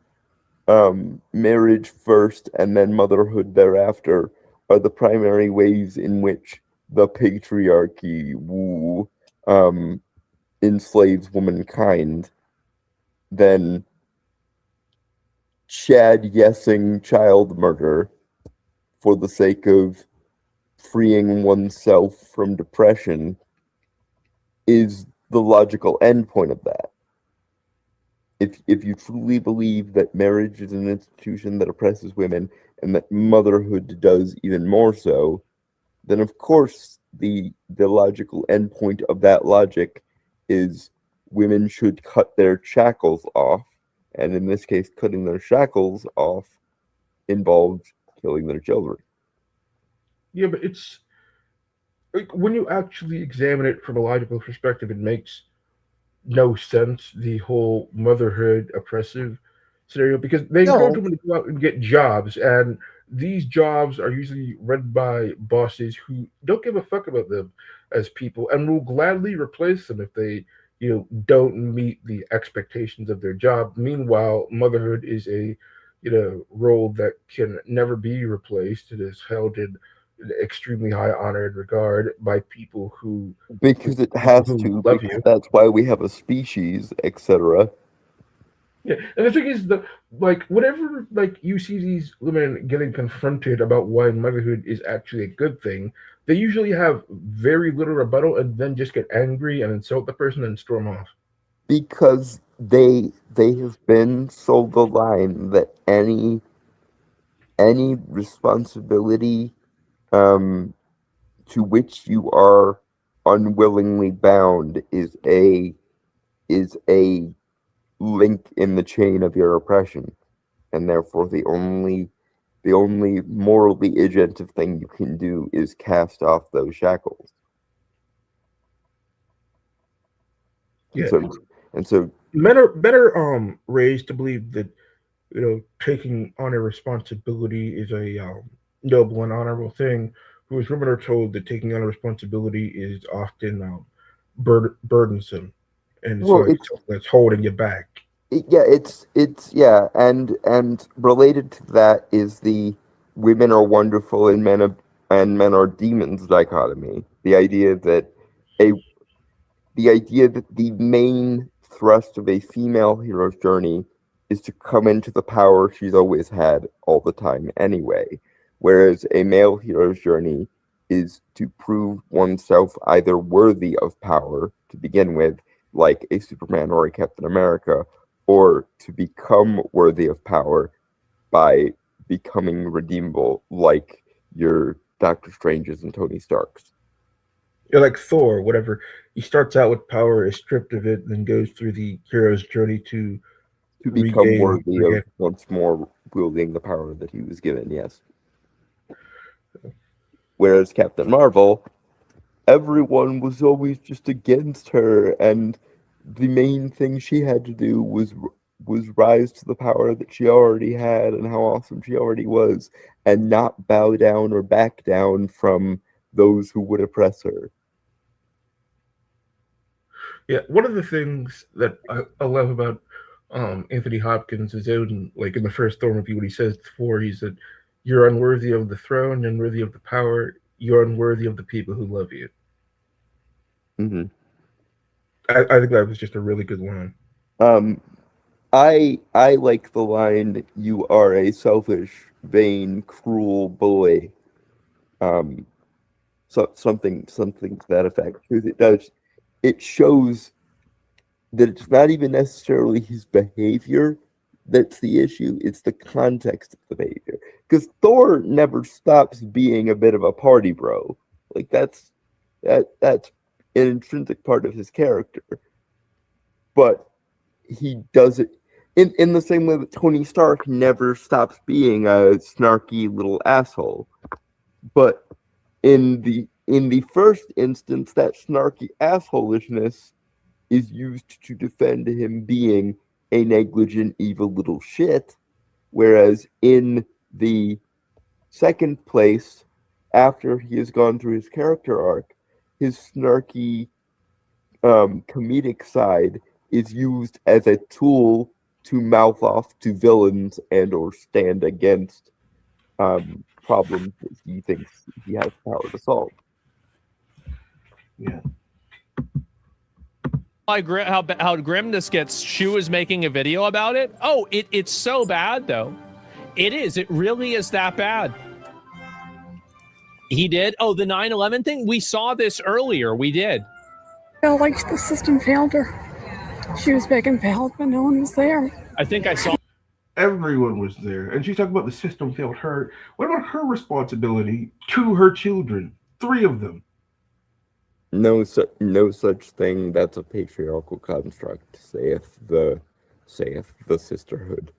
B: first and then motherhood thereafter are the primary ways in which the patriarchy enslaves womankind, then Chad yesing child murder for the sake of freeing oneself from depression is the logical endpoint of that. If you truly believe that marriage is an institution that oppresses women and that motherhood does even more so, then of course the logical endpoint of that logic is women should cut their shackles off, and in this case, cutting their shackles off involves killing their children.
A: Yeah, but it's like when you actually examine it from a logical perspective, it makes no sense, the whole motherhood oppressive scenario, because they encourage women to go out and get jobs, and these jobs are usually run by bosses who don't give a fuck about them as people and will gladly replace them if they don't meet the expectations of their job. Meanwhile, motherhood is a role that can never be replaced. It is held in extremely high honor and regard by people
B: because it
A: people
B: has to,
A: love
B: because
A: you.
B: that's why we have a species, etc.
A: Yeah, and the thing is, whenever you see these women getting confronted about why motherhood is actually a good thing, they usually have very little rebuttal and then just get angry and insult the person and storm off.
B: Because they have been sold the line that any responsibility to which you are unwillingly bound is a link in the chain of your oppression, and therefore the only morally agentive thing you can do is cast off those shackles.
A: Yeah,
B: And so
A: men are raised to believe that taking on a responsibility is a noble and honorable thing, whereas women are told that taking on a responsibility is often burdensome, and it's
B: well,
A: like something that's holding you back.
B: yeah, it's yeah, and related to that is the women are wonderful and men are demons dichotomy. A the idea that the main thrust of a female hero's journey is to come into the power she's always had all the time anyway, whereas a male hero's journey is to prove oneself either worthy of power to begin with, like a Superman or a Captain America, or to become worthy of power by becoming redeemable, like your Doctor Stranges and Tony Starks.
A: You're like Thor, whatever. He starts out with power, is stripped of it, then goes through the hero's journey to
B: To become
A: regain.
B: worthy of once more wielding the power that he was given, yes. Whereas Captain Marvel, everyone was always just against her, and the main thing she had to do was rise to the power that she already had and how awesome she already was, and not bow down or back down from those who would oppress her.
A: Yeah, one of the things that I love about Anthony Hopkins is in the first Thor movie, what he says before, he said, "You're unworthy of the throne, you're unworthy of the power, you're unworthy of the people who love you."
B: Mm-hmm.
A: I think that was just a really good line.
B: Um, I like the line, "You are a selfish, vain, cruel boy." Um, something to that effect, because it shows that it's not even necessarily his behavior that's the issue, it's the context of the behavior. Because Thor never stops being a bit of a party bro. Like that's an intrinsic part of his character. But he does it in the same way that Tony Stark never stops being a snarky little asshole. But in the first instance, that snarky assholishness is used to defend him being a negligent, evil little shit. Whereas in the second place, after he has gone through his character arc, his snarky comedic side is used as a tool to mouth off to villains and or stand against problems that he thinks he has power to solve.
A: Yeah.
C: How grim this gets. Shu is making a video about it. Oh, it's so bad though. It is. It really is that bad. He did. Oh, the 9/11 thing. We saw this earlier. We did.
J: Felt like the system failed her. She was begging for help, but no one was there.
C: I think I saw.
A: Everyone was there, and she's talking about the system failed her. What about her responsibility to her children? 3 of them.
B: No such thing. That's a patriarchal construct, saith the sisterhood.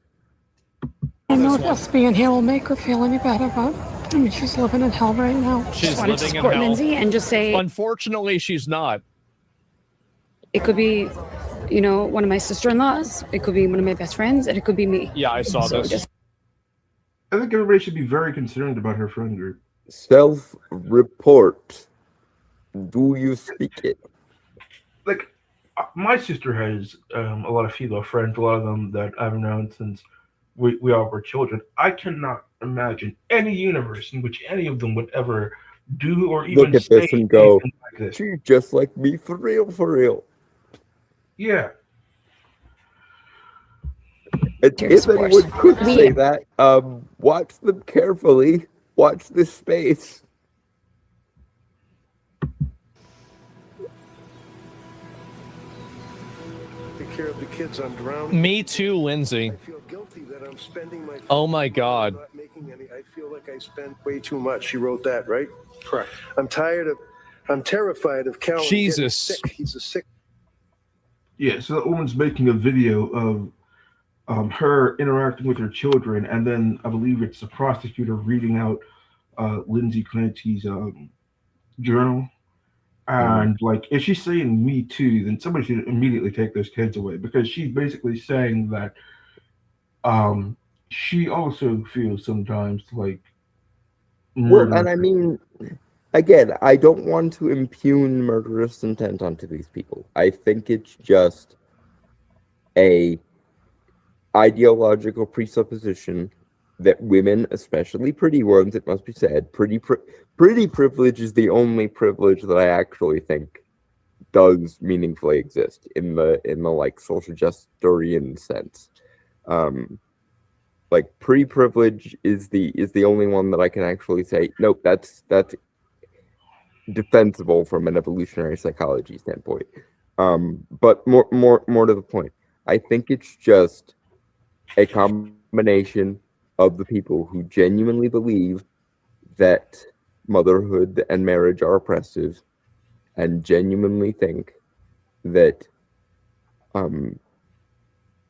J: I don't know if us being here will make her feel any better, but I mean, she's living in hell right now.
C: She's
J: living
C: living in
J: support
C: hell.
J: Lindsay and just say,
C: unfortunately, she's not.
J: It could be, one of my sister-in-laws. It could be one of my best friends, and it could be me.
C: Yeah, I saw this.
A: I think everybody should be very concerned about her friend group.
B: Self-report. Do you speak it?
A: Like, my sister has a lot of female friends, a lot of them that I've known since we all were children. I cannot imagine any universe in which any of them would ever do or
B: Look
A: even
B: at
A: say
B: this and go,
A: anything like this.
B: she's just like me, for real, for real.
A: Yeah.
B: And if anyone could say that, watch them carefully. Watch this space.
K: Take care of the kids. I'm drowning.
C: Me too, Lindsay.
K: I feel guilty that I'm spending my.
C: Oh my God.
K: Not making any. I feel like I spend way too much. She wrote that, right? Correct. I'm terrified of Calvin
C: Jesus.
K: getting sick. He's a sick.
A: Yeah, so that woman's making a video of her interacting with her children, and then I believe it's the prosecutor reading out Lindsay Clancy's journal. And like, if she's saying "me too," then somebody should immediately take those kids away, because she's basically saying that she also feels sometimes like murder.
B: Well, and I mean, again, I don't want to impugn murderous intent onto these people. I think it's just a ideological presupposition that women, especially pretty ones, it must be said, pretty privilege is the only privilege that I actually think does meaningfully exist in the like social justerian sense. Like pretty privilege is the only one that I can actually say, nope, that's defensible from an evolutionary psychology standpoint. But more to the point, I think it's just a combination of the people who genuinely believe that motherhood and marriage are oppressive, and genuinely think that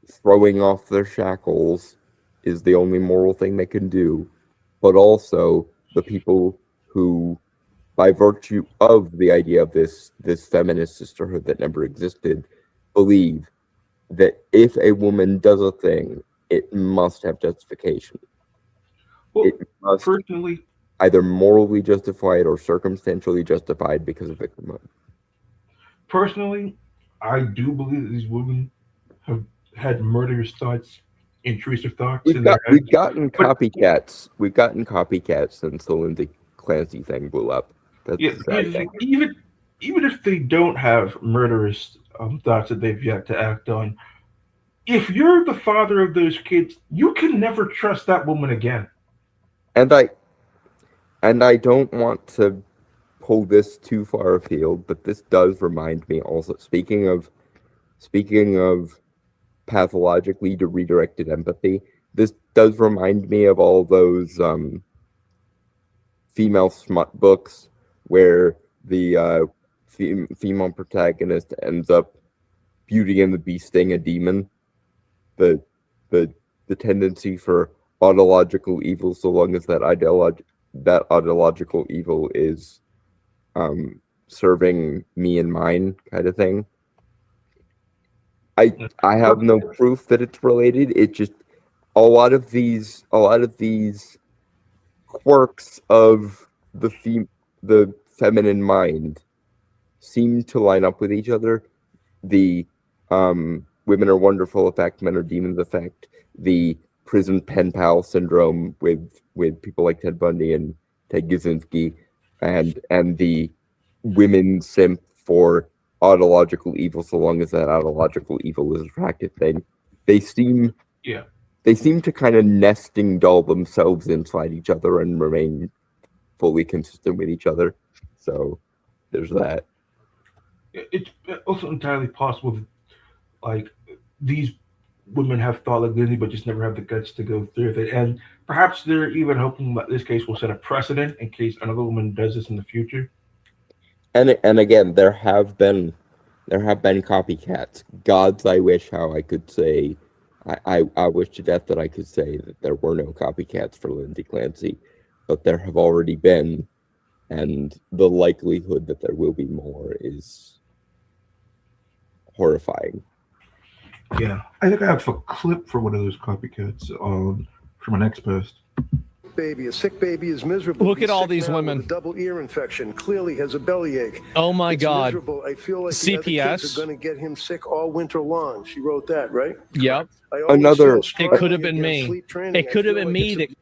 B: throwing off their shackles is the only moral thing they can do, but also the people who, by virtue of the idea of this feminist sisterhood that never existed, believe that if a woman does a thing, it must have justification.
A: Well,
B: it must
A: personally,
B: either morally justified or circumstantially justified because of victimhood.
A: Personally, I do believe that these women have had murderous thoughts, intrusive thoughts in their heads.
B: We've gotten copycats. We've gotten copycats since the Lindsay Clancy thing blew up. That's
A: Yeah, even if they don't have murderous thoughts that they've yet to act on, if you're the father of those kids, you can never trust that woman again.
B: And I don't want to pull this too far afield, but this does remind me also, speaking of pathologically redirected empathy, this does remind me of all those female smut books where the female protagonist ends up Beauty and the Beasting a demon. The tendency for autological evil, so long as that autological evil is serving me and mine, kind of thing. I have no proof that it's related. It just a lot of these quirks of the feminine mind seem to line up with each other. The women are wonderful effect, men are demons effect. The prison pen pal syndrome with people like Ted Bundy and Ted Kaczynski, and the women simp for autological evil, so long as that autological evil is attractive thing. They seem to kind of nesting doll themselves inside each other and remain fully consistent with each other. So there's that.
A: It's also entirely possible that, like, these women have thought like Lindsay, but just never have the guts to go through with it. And perhaps they're even hoping that this case will set a precedent in case another woman does this in the future.
B: And again, there have been copycats. Gods, I wish how I could say, I wish to death that I could say that there were no copycats for Lindsay Clancy, but there have already been, and the likelihood that there will be more is horrifying.
A: Yeah, I think I have a clip for one of those copycats from an ex-post.
K: A sick baby is miserable.
C: Look at all
K: sick
C: these
K: now
C: women.
K: with a double ear infection. Clearly has a bellyache.
C: Oh my
K: It's
C: God.
K: Miserable. I feel like
C: CPS.
K: the other kids are going to get him sick all winter long. She wrote that, right?
C: Yep.
K: I always
B: Another-
K: feel
C: It
K: strongly
C: could have been
K: against
C: me.
K: sleep training.
C: It could
K: I
C: have
K: feel
C: been
K: like
C: me
K: it's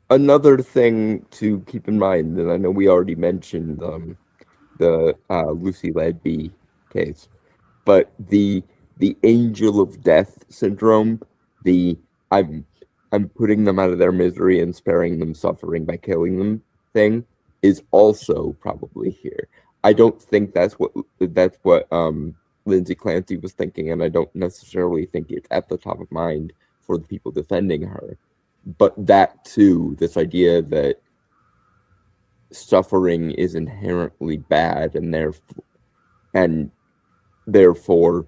C: that
B: Another thing to keep in mind, and I know we already mentioned the Lucy Ledby case, but the angel of death syndrome, the I'm putting them out of their misery and sparing them suffering by killing them thing, is also probably here. I don't think that's what Lindsay Clancy was thinking, and I don't necessarily think it's at the top of mind for the people defending her. But that too, this idea that suffering is inherently bad, and therefore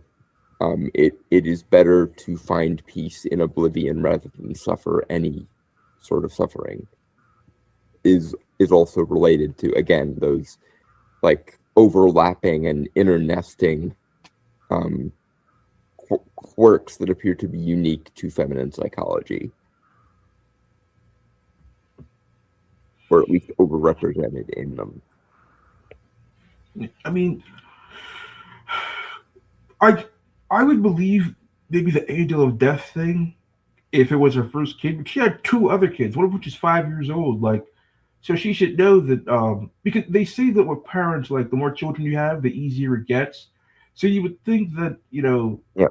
B: it is better to find peace in oblivion rather than suffer any sort of suffering, is also related to, again, those like overlapping and internesting quirks that appear to be unique to feminine psychology, or at least overrepresented in them.
A: I mean, I would believe maybe the angel of death thing if it was her first kid. But she had two other kids, one of which is 5 years old. Like, so she should know that because they say that with parents, like the more children you have, the easier it gets. So you would think that
B: Yeah.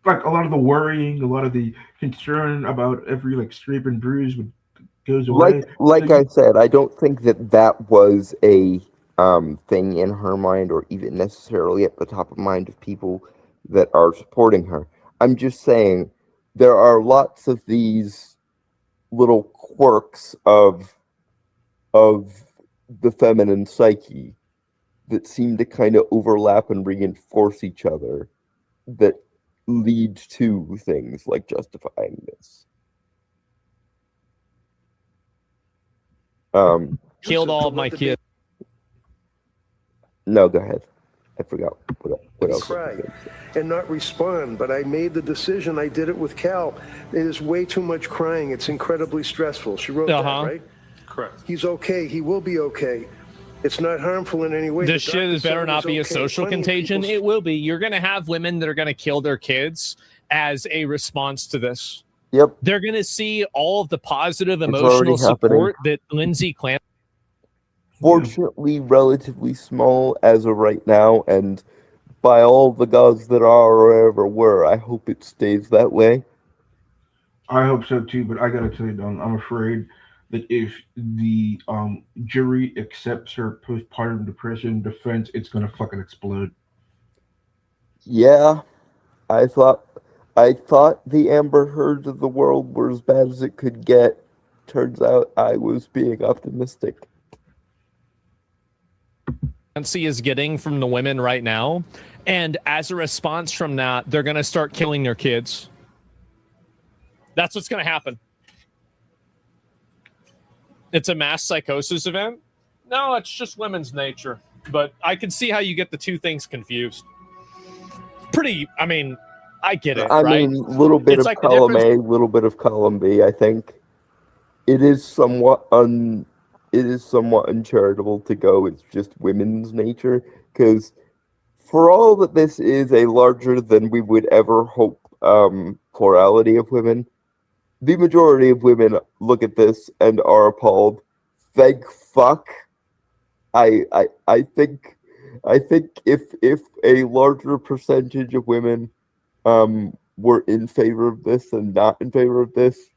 A: like a lot of the worrying, a lot of the concern about every like scrape and bruise goes away.
B: Like I said, I don't think that was a thing in her mind, or even necessarily at the top of mind of people that are supporting her. I'm just saying there are lots of these little quirks of the feminine psyche that seem to kind of overlap and reinforce each other, that lead to things like justifying this.
C: Killed all of my kids.
B: No, go ahead. I forgot what else.
K: Cry and not respond, but I made the decision. I did it with Cal. It is way too much crying. It's incredibly stressful. She wrote that, right?
H: Correct.
K: He's okay. He will be okay. It's not harmful in any way.
C: This shit is better not be a social contagion. It will be. You're going to have women that are going to kill their kids as a response to this.
B: Yep.
C: They're going to see all of the positive emotional support that Lindsay Clancy.
B: Fortunately, relatively small as of right now, and by all the gods that are or ever were, I hope it stays that way.
A: I hope so too, but I gotta tell you, I'm afraid that if the jury accepts her postpartum depression defense, it's gonna fucking explode.
B: Yeah, I thought the Amber Heards of the world were as bad as it could get. Turns out I was being optimistic.
C: Is getting from the women right now, and as a response from that, they're going to start killing their kids. That's what's going to happen. It's a mass psychosis event. No, it's just women's nature, but I can see how you get the two things confused. Pretty, I mean, I get it.
B: I
C: right?
B: mean, a little bit
C: It's
B: of
C: like
B: column A, a little bit of column B. I think it is somewhat uncharitable to go, it's just women's nature, because for all that this is a larger than we would ever hope plurality of women, the majority of women look at this and are appalled. Thank fuck. I think if a larger percentage of women were in favor of this and not in favor of this,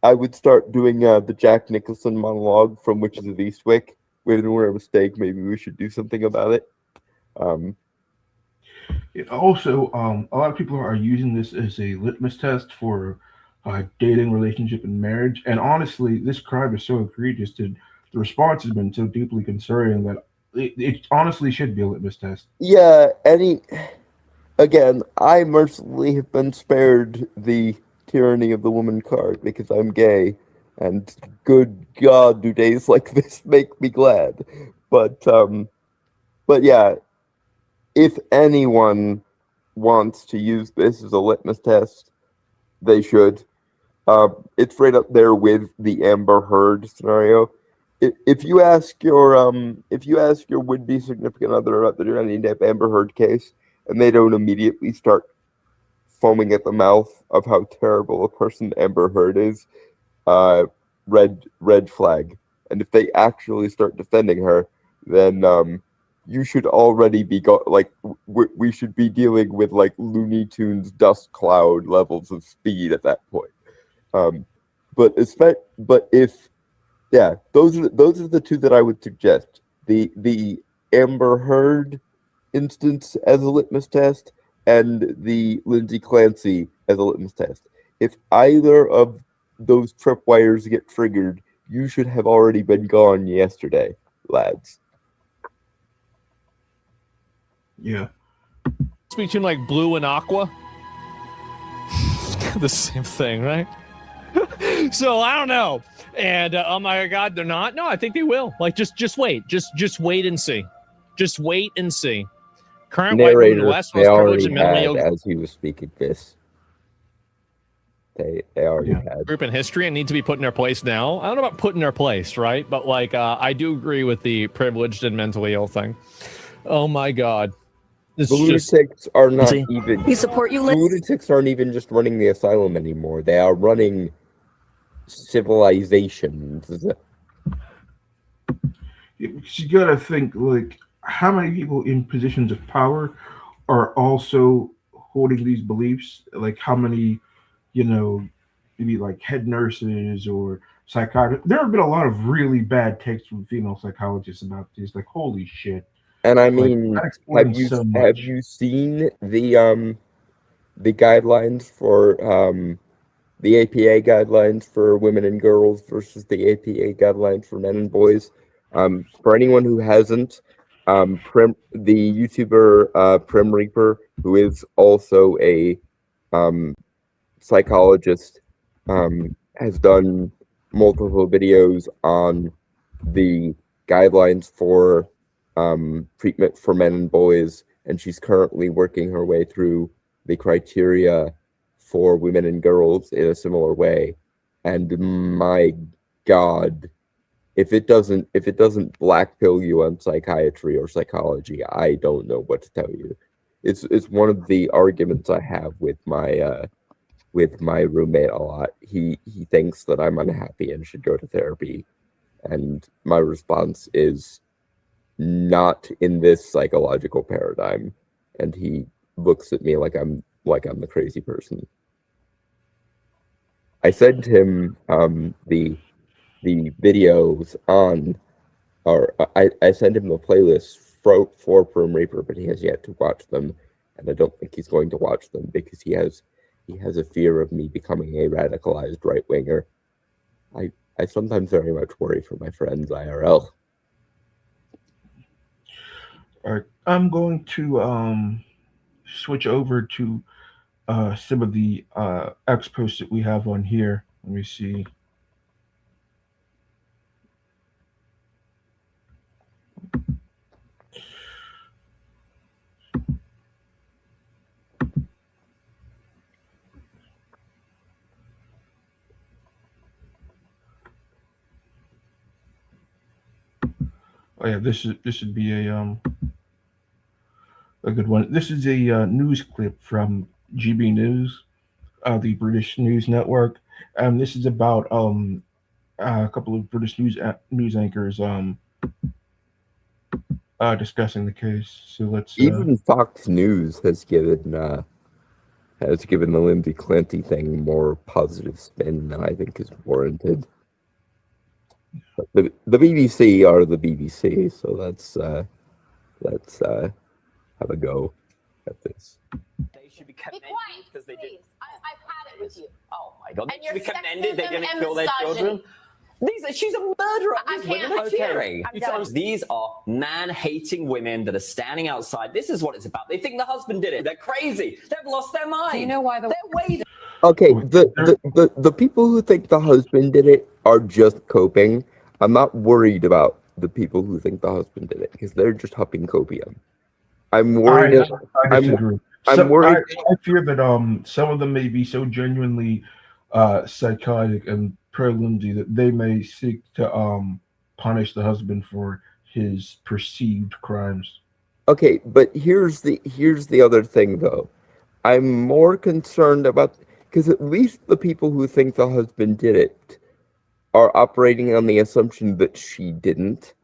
B: I would start doing the Jack Nicholson monologue from Witches of Eastwick. Women were a mistake. Maybe we should do something about it.
A: Also, a lot of people are using this as a litmus test for dating, relationship, and marriage. And honestly, this crime is so egregious that the response has been so deeply concerning that it honestly should be a litmus test.
B: Yeah, again, I mercifully have been spared the tyranny of the woman card because I'm gay, and good God, do days like this make me glad. But yeah, if anyone wants to use this as a litmus test, they should. It's right up there with the Amber Heard scenario. If you ask your would-be significant other about the Johnny Depp Amber Heard case, and they don't immediately start foaming at the mouth of how terrible a person Amber Heard is, red flag. And if they actually start defending her, then you should already be we should be dealing with like Looney Tunes dust cloud levels of speed at that point. But if those are the two that I would suggest. The Amber Heard instance as a litmus test, and the Lindsay Clancy as a litmus test. If either of those tripwires get triggered, you should have already been gone yesterday, lads.
A: Yeah.
C: It's between like blue and aqua. The same thing, right? So I don't know. And oh my God, they're not. No, I think they will. Like just wait. Just wait and see. Just wait and see. Current white women in the West, most privileged and mentally ill
B: as he was speaking this. They already had
C: group in history and need to be put in their place now. I don't know about put in their place, right? But like I do agree with the privileged and mentally ill thing. Oh my God.
B: The lunatics are not even.
L: We support you.
B: The lunatics aren't even just running the asylum anymore. They are running civilizations.
A: You gotta think, like, how many people in positions of power are also holding these beliefs? Like, how many, maybe like head nurses or psychiatrists? There have been a lot of really bad takes from female psychologists about this. Like, holy shit.
B: And I mean, have you seen the guidelines for the APA guidelines for women and girls versus the APA guidelines for men and boys? For anyone who hasn't, the YouTuber Prim Reaper, who is also a psychologist, has done multiple videos on the guidelines for treatment for men and boys, and she's currently working her way through the criteria for women and girls in a similar way. And my God, if it doesn't black pill you on psychiatry or psychology, I don't know what to tell you. It's one of the arguments I have with my roommate a lot. He thinks that I'm unhappy and should go to therapy, and my response is not in this psychological paradigm, and he looks at me like I'm the crazy person. I sent him the videos on, or I sent him the playlist for Prim Reaper, but he has yet to watch them, and I don't think he's going to watch them because he has a fear of me becoming a radicalized right winger. I sometimes very much worry for my friends IRL.
A: All right, I'm going to switch over to some of the X posts that we have on here. Let me see. Oh yeah, this would be a good one. This is a news clip from GB News, the British news network. This is about a couple of British news anchors discussing the case. So let's
B: even Fox News has given the Lindsay Clancy thing more positive spin than I think is warranted. The BBC are the BBC, so let's have a go at this.
M: They should be commended because they did. I've had it with you. Oh my God! They should be commended. They didn't kill their children. She's a murderer. These women are cheering. These are man-hating women that are standing outside. This is what it's about. They think the husband did it. They're crazy. They've lost their mind. Do you know why they're waiting?
B: Okay, the people who think the husband did it are just coping. I'm not worried about the people who think the husband did it because they're just huffing copium. I'm worried. I'm worried.
A: I fear that some of them may be so genuinely psychotic and pro-Lindsay that they may seek to punish the husband for his perceived crimes.
B: Okay, but here's the other thing though. I'm more concerned about, because at least the people who think the husband did it are operating on the assumption that she didn't.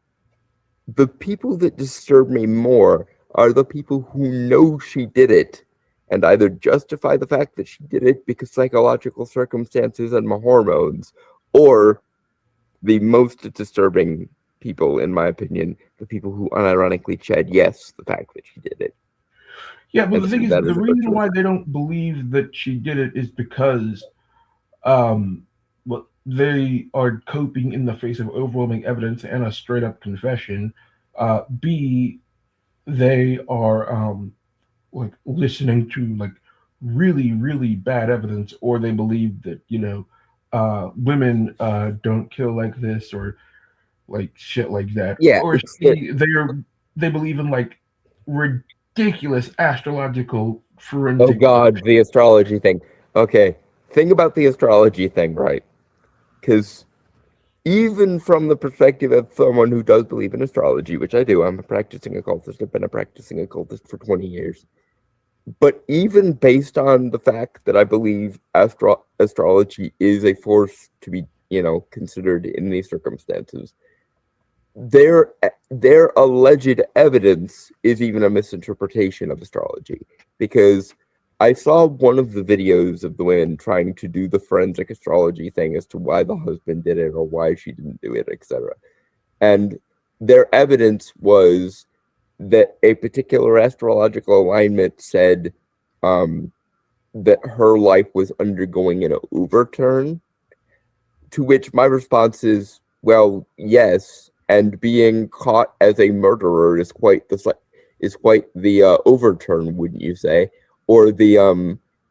B: The people that disturb me more are the people who know she did it and either justify the fact that she did it because psychological circumstances and hormones, or the most disturbing people, in my opinion, the people who unironically said yes, the fact that she did it.
A: Yeah, but
B: And
A: the thing is,
B: that
A: the
B: is a
A: reason
B: virtuous
A: why
B: act.
A: they don't believe that she did it is because, well, they are coping in the face of overwhelming evidence and a straight up confession. B, they are like listening to like really really bad evidence, or they believe that women don't kill like this, or like shit like that,
B: Yeah,
A: or
B: it's
A: C, they believe in like ridiculous astrological
B: oh
A: forensic
B: god,
A: bullshit.
B: the astrology thing. Okay, think about the astrology thing, right? Because even from the perspective of someone who does believe in astrology, which I do, I'm a practicing occultist, I've been a practicing occultist for 20 years. But even based on the fact that I believe astrology is a force to be, considered in these circumstances, their alleged evidence is even a misinterpretation of astrology, because I saw one of the videos of the women trying to do the forensic astrology thing as to why the husband did it or why she didn't do it, etc. And their evidence was that a particular astrological alignment said that her life was undergoing an overturn, to which my response is, well, yes, and being caught as a murderer is quite the overturn, wouldn't you say? Or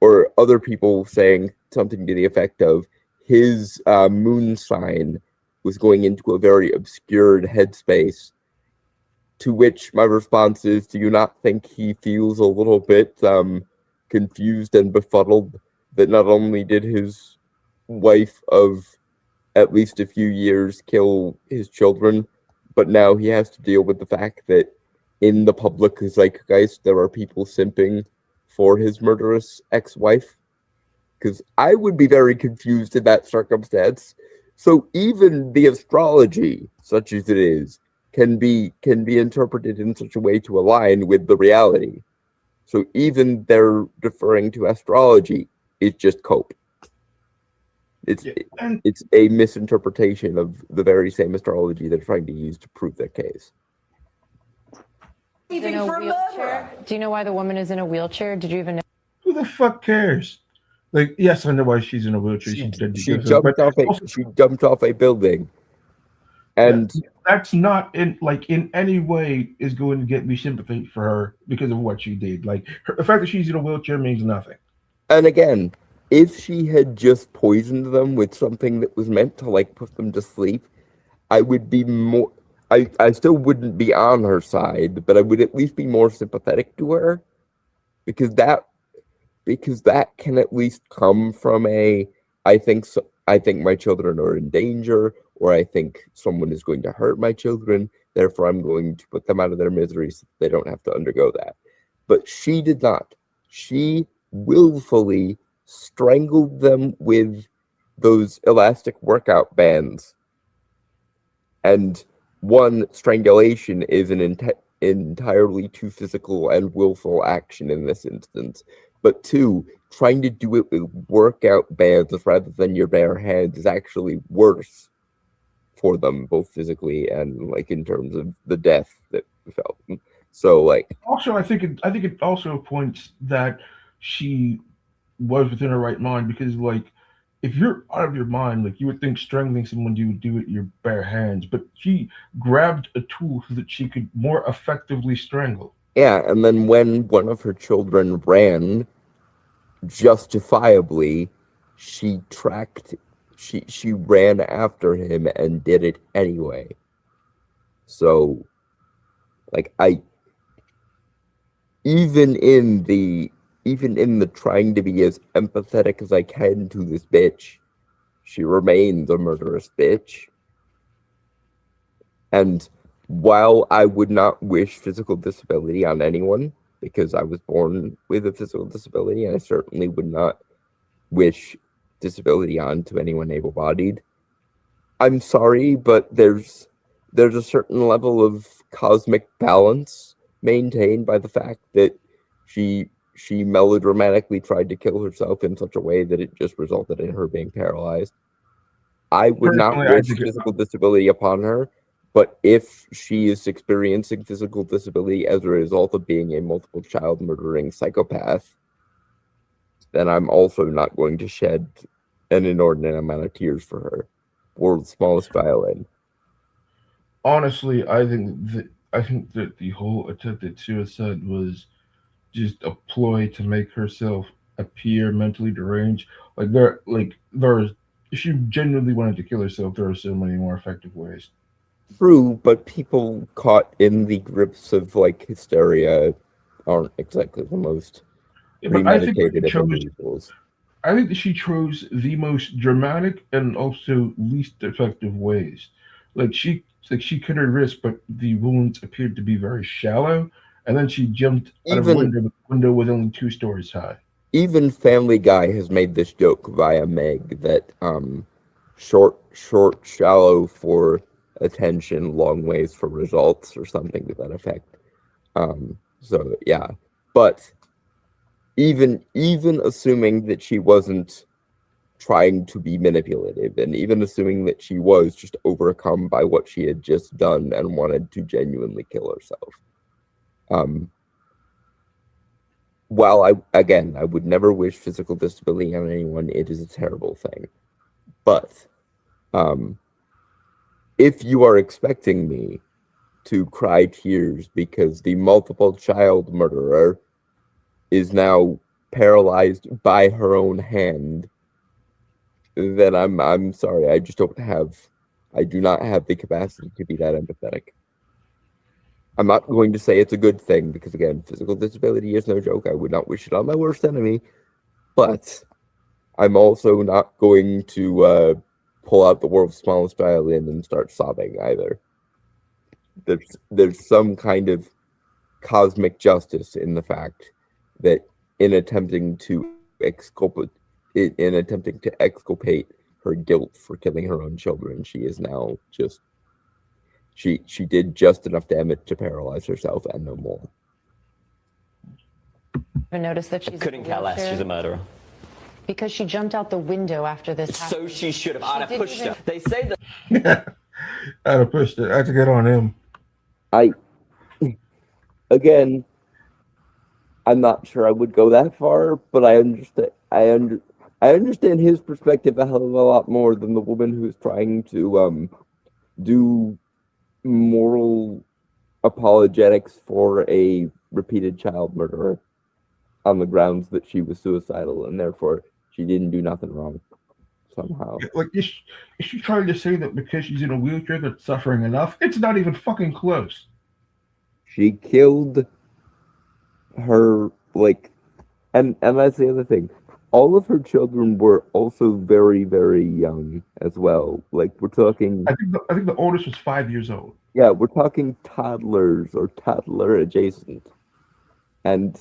B: or other people saying something to the effect of his moon sign was going into a very obscured headspace. To which my response is, do you not think he feels a little bit confused and befuddled that not only did his wife of at least a few years kill his children, but now he has to deal with the fact that in the public zeitgeist there are people simping for his murderous ex-wife? Because I would be very confused in that circumstance. So even the astrology, such as it is, can be interpreted in such a way to align with the reality. So even they're deferring to astrology, it's just cope. It's a misinterpretation of the very same astrology they're trying to use to prove their case.
L: In a wheelchair. Do you know why the woman is in a wheelchair? Did you even know?
A: Who the fuck cares? Like, yes, I know why she's in a wheelchair. She's dead
B: She
A: because of it, but
B: she jumped off a building, and
A: that's not in any way is going to get me sympathy for her because of what she did. Like the fact that she's in a wheelchair means nothing.
B: And again, if she had just poisoned them with something that was meant to put them to sleep, I would be more. I still wouldn't be on her side, but I would at least be more sympathetic to her, because that can at least come from I think my children are in danger, or I think someone is going to hurt my children, therefore I'm going to put them out of their misery so they don't have to undergo that. But she did not. She willfully strangled them with those elastic workout bands. And one, strangulation is an entirely too physical and willful action in this instance. But two, trying to do it with workout bands rather than your bare hands is actually worse for them, both physically and in terms of the death that befell them. So
A: also, I think it also points that she was within her right mind, because if you're out of your mind, you would think strangling someone, you would do it in your bare hands, but she grabbed a tool so that she could more effectively strangle.
B: Yeah, and then when one of her children ran, justifiably, she ran after him and did it anyway. So even in the trying to be as empathetic as I can to this bitch, she remains a murderous bitch. And while I would not wish physical disability on anyone, because I was born with a physical disability, and I certainly would not wish disability on to anyone able-bodied, I'm sorry, but there's a certain level of cosmic balance maintained by the fact that she melodramatically tried to kill herself in such a way that it just resulted in her being paralyzed. I would not
A: Personally, I
B: wish
A: think
B: physical disability upon her, but if she is experiencing physical disability as a result of being a multiple child murdering psychopath, then I'm also not going to shed an inordinate amount of tears for her. World's smallest violin.
A: honestly, I think that the whole attempted suicide was just a ploy to make herself appear mentally deranged. There's if she genuinely wanted to kill herself, there are so many more effective ways.
B: True, but people caught in the grips of like hysteria aren't exactly the most
A: Yeah, but
B: premeditated of individuals.
A: I think that she chose the most dramatic and also least effective ways. She could have risked, but the wounds appeared to be very shallow, and then she jumped out of a
B: Even
A: window. The window was only 2 stories high.
B: even Family Guy has made this joke via Meg that short, shallow for attention, long ways for results, or something to that effect. So yeah, but even assuming that she wasn't trying to be manipulative, and even assuming that she was just overcome by what she had just done and wanted to genuinely kill herself. While I would never wish physical disability on anyone, it is a terrible thing. But if you are expecting me to cry tears because the multiple child murderer is now paralyzed by her own hand, then I'm sorry. I do not have the capacity to be that empathetic. I'm not going to say it's a good thing because, again, physical disability is no joke. I would not wish it on my worst enemy, but I'm also not going to pull out the world's smallest violin and start sobbing either. There's some kind of cosmic justice in the fact that in attempting to exculpate her guilt for killing her own children, she is now just she did just enough damage to paralyze herself and no more.
L: Ever notice that she's
M: Couldn't care less. She's a murderer.
L: Because she jumped out the window after this happened.
M: So she should have. I'd have
L: didn't
M: pushed
L: even-
M: her. They say that.
A: I'd have pushed it. I had to get on him.
B: Again, I'm not sure I would go that far, but I understand. I understand his perspective a hell of a lot more than the woman who's trying to do moral apologetics for a repeated child murderer on the grounds that she was suicidal and therefore she didn't do nothing wrong somehow.
A: Like, is she trying to say that because she's in a wheelchair that's suffering enough? It's not even fucking close.
B: She killed her, and that's the other thing. All of her children were also very, very young as well. Like, we're talking...
A: I think the oldest was 5 years old.
B: Yeah, we're talking toddlers or toddler adjacent. And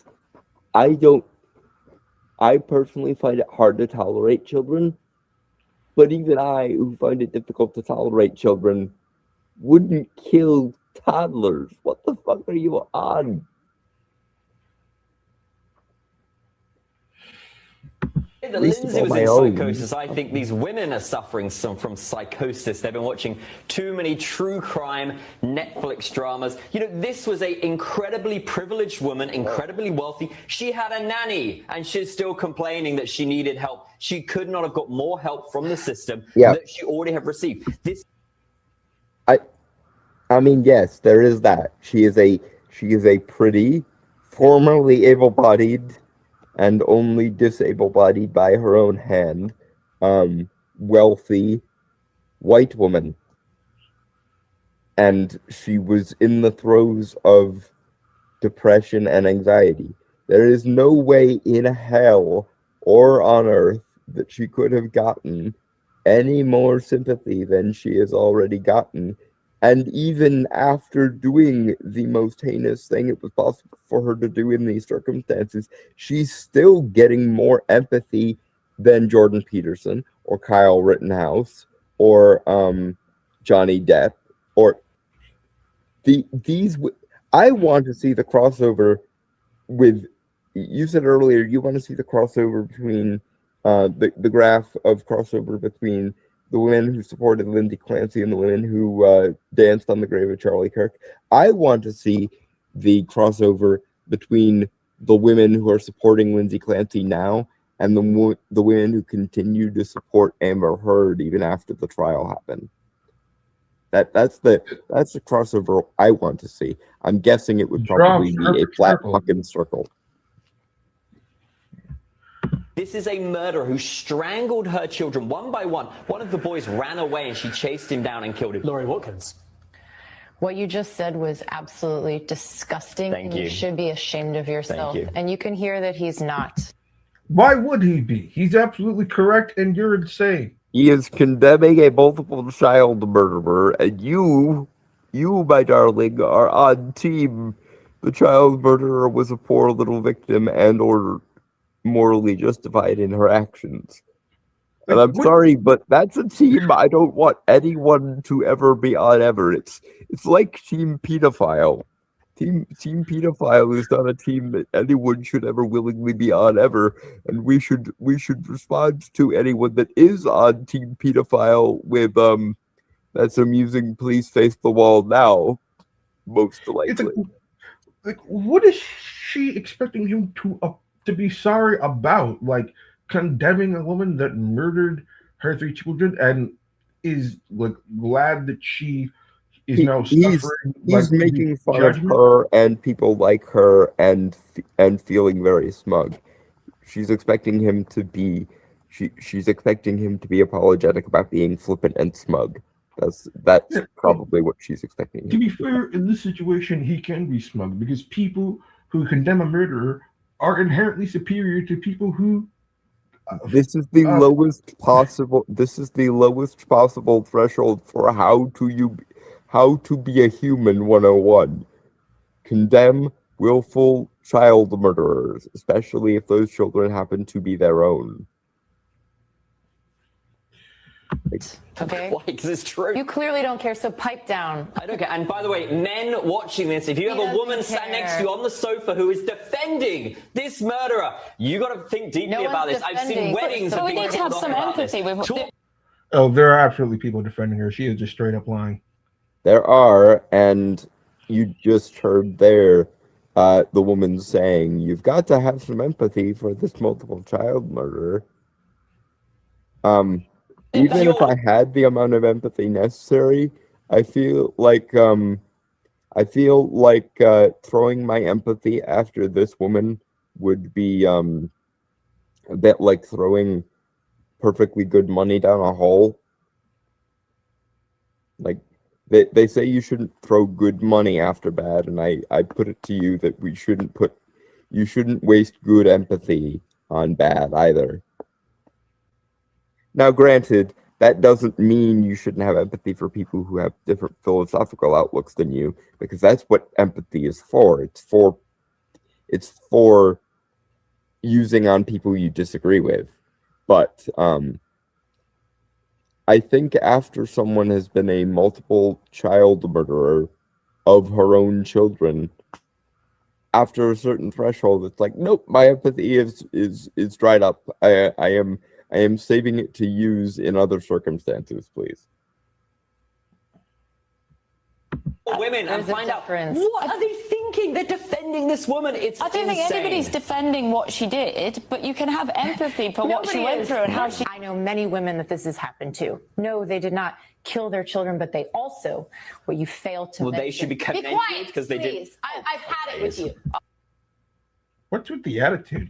B: I personally find it hard to tolerate children, but even I, who find it difficult to tolerate children, wouldn't kill toddlers. What the fuck are you on?
M: That Lindsay was in psychosis. I think these women are suffering from psychosis. They've been watching too many true crime Netflix dramas. You know, this was a incredibly privileged woman, incredibly wealthy. She had a nanny, and she's still complaining that she needed help. She could not have got more help from the system that she already have received.
B: I mean, yes, there is that. She is a pretty, formerly able-bodied, and only disable-bodied by her own hand, wealthy white woman. And she was in the throes of depression and anxiety. There is no way in hell or on earth that she could have gotten any more sympathy than she has already gotten. And even after doing the most heinous thing it was possible for her to do in these circumstances, she's still getting more empathy than Jordan Peterson or Kyle Rittenhouse or Johnny Depp, or these. I want to see the crossover with. You said earlier you want to see the crossover between the graph of crossover between the women who supported Lindsay Clancy and the women who danced on the grave of Charlie Kirk. I want to see the crossover between the women who are supporting Lindsay Clancy now and the women who continue to support Amber Heard even after the trial happened. That's the crossover I want to see. I'm guessing it would probably be a flat fucking circle.
M: This is a murderer who strangled her children one by one. One of the boys ran away and she chased him down and killed him.
L: Laurie Watkins. What you just said was absolutely disgusting.
M: Thank you.
L: You should be ashamed of yourself.
M: Thank you.
L: And you can hear that he's not.
A: Why would he be? He's absolutely correct, and you're insane.
B: He is condemning a multiple child murderer, and you, my darling, are on team. The child murderer was a poor little victim and or morally justified in her actions. And I'm sorry, but that's a team I don't want anyone to ever be on ever. It's like Team Pedophile. Team Pedophile is not a team that anyone should ever willingly be on ever, and we should respond to anyone that is on Team Pedophile with that's amusing. Please face the wall now. Most likely.
A: Like, what is she expecting him to be sorry about? Like condemning a woman that murdered her 3 children and is like glad that she is now suffering.
B: He's making fun of her and people like her and feeling very smug. She's expecting him to be she's expecting him to be apologetic about being flippant and smug. That's probably what she's expecting.
A: To be fair, in this situation, he can be smug because people who condemn a murderer are inherently superior to people who.
B: This is the lowest possible. This is the lowest possible threshold for how to be a human 101. Condemn willful child murderers, especially if those children happen to be their own.
L: Okay?
M: Why? Because it's true.
L: You clearly don't care, so pipe down.
M: I don't care. And by the way, men watching this, if you have a woman sat next to you on the sofa who is defending this murderer, you got to think deeply about this. I've seen weddings.
L: So we need to have some empathy.
A: Oh, there are absolutely people defending her. She is just straight up lying.
B: There are, and you just heard there the woman saying, "You've got to have some empathy for this multiple child murderer." Even if I had the amount of empathy necessary, I feel like throwing my empathy after this woman would be a bit like throwing perfectly good money down a hole. Like they say you shouldn't throw good money after bad, and I put it to you that you shouldn't waste good empathy on bad either. Now, granted, that doesn't mean you shouldn't have empathy for people who have different philosophical outlooks than you, because that's what empathy is for. It's for using on people you disagree with. But I think after someone has been a multiple child murderer of her own children, after a certain threshold, it's like, nope, my empathy is dried up. I am saving it to use in other circumstances, please.
M: Women and find out what are they thinking. They're defending this woman. It's
L: I don't think
M: insane.
L: anybody's defending what she did, but you can have empathy for what she went through and how she.
N: I know many women that this has happened to. No, they did not kill their children, but they also, what you failed to.
M: Well, they should be commended because they did.
N: I've had it with you.
A: What's with the attitude?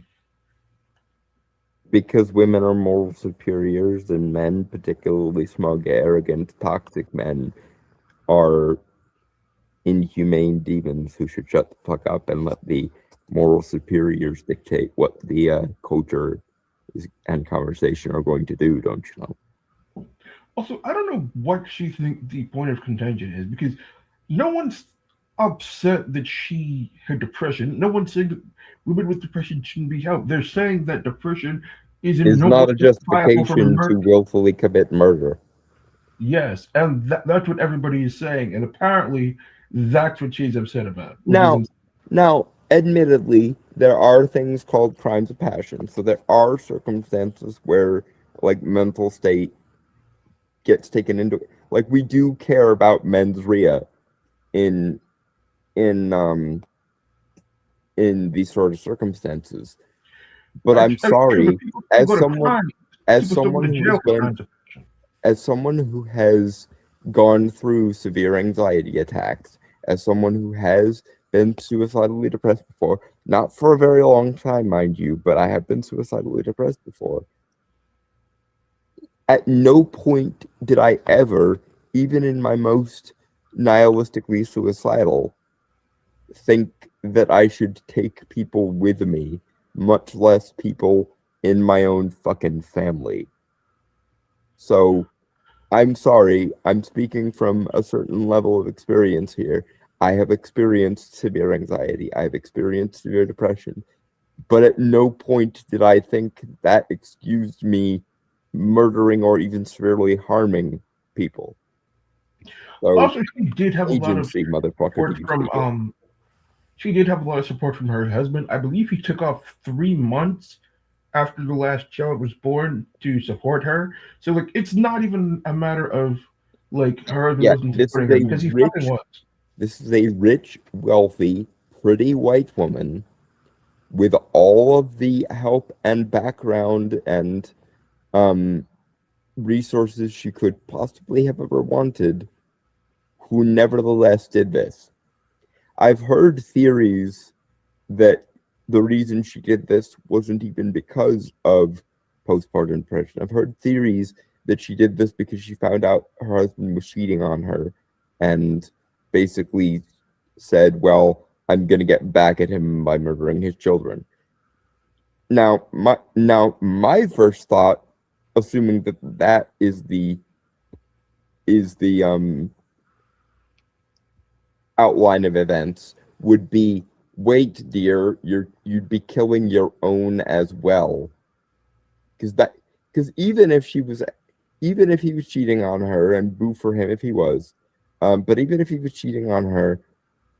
B: Because women are moral superiors and men, particularly smug, arrogant, toxic men, are inhumane demons who should shut the fuck up and let the moral superiors dictate what the culture and conversation are going to do, don't you know?
A: Also, I don't know what she thinks the point of contention is, because no one's upset that she had depression. No one's saying that women with depression shouldn't be helped. They're saying that depression is
B: not a justification to willfully commit murder.
A: Yes, and that's what everybody is saying, and apparently that's what she's upset about. Which
B: Now,
A: is
B: now, admittedly, there are things called crimes of passion. So there are circumstances where, like, mental state gets taken into. Like, we do care about mens rea in in um in these sort of circumstances. But I'm
A: that's true, but
B: sorry,
A: people still
B: as
A: go to
B: someone
A: crime.
B: as
A: People still go
B: someone
A: to
B: who
A: jail
B: has
A: for
B: been
A: crimes of passion.
B: as someone who has gone through severe anxiety attacks, as someone who has been suicidally depressed before, not for a very long time, mind you, but I have been suicidally depressed before. At no point did I ever, even in my most nihilistically suicidal, think that I should take people with me, much less people in my own fucking family. So I'm sorry, I'm speaking from a certain level of experience here. I have experienced severe anxiety, I have experienced severe depression, but at no point did I think that excused me murdering or even severely harming people. So,
A: Also, she did have a lot of
B: agency, motherfucker,
A: support
B: do you
A: from
B: see it?
A: she did have a lot of support from her husband. I believe he took off 3 months after the last child was born to support her. So like it's not even a matter of like her husband
B: Yeah,
A: wasn't supporting her because he fucking was.
B: this is a rich, wealthy, pretty white woman with all of the help and background and um resources she could possibly have ever wanted, who nevertheless did this. I've heard theories that the reason she did this wasn't even because of postpartum depression. I've heard theories that she did this because she found out her husband was cheating on her and basically said, well, I'm going to get back at him by murdering his children. Now my first thought, assuming that that is the outline of events, would be, wait, dear, you'd be killing your own as well. Because even if he was cheating on her, and boo for him if he was, but even if he was cheating on her,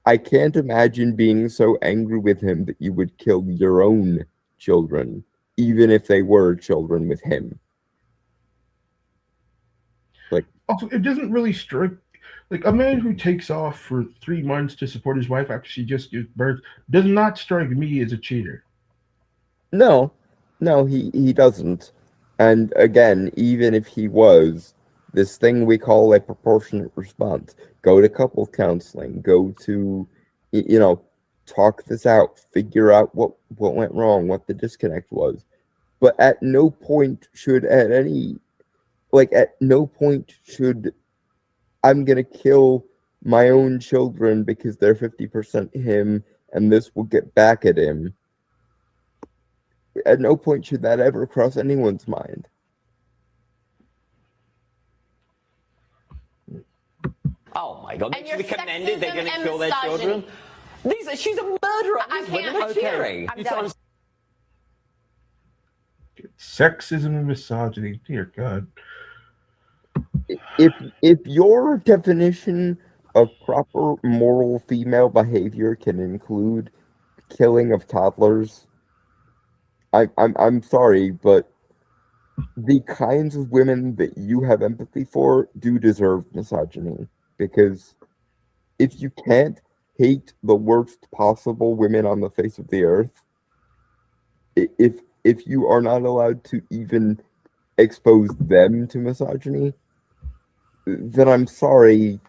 B: I can't imagine being so angry with him that you would kill your own children, even if they were children with him. Like,
A: Also, it doesn't really strike like a man who takes off for 3 months to support his wife after she just gives birth does not strike me as a cheater.
B: no, no, he doesn't. And again, even if he was, this thing we call a proportionate response. Go to couples counseling. Go to, you know, talk this out. Figure out what went wrong, what the disconnect was. But at no point should at no point should I'm gonna kill my own children because they're 50% him, and this will get back at him. At no point should that ever cross anyone's mind.
M: Oh my God! And you're commended. They're going to kill their children. She's a murderer. These women are cheering.
A: Sexism and misogyny. Dear God.
B: If your definition of proper moral female behavior can include killing of toddlers, I'm sorry, but the kinds of women that you have empathy for do deserve misogyny. Because if you can't hate the worst possible women on the face of the earth, if you are not allowed to even expose them to misogyny, then I'm sorry,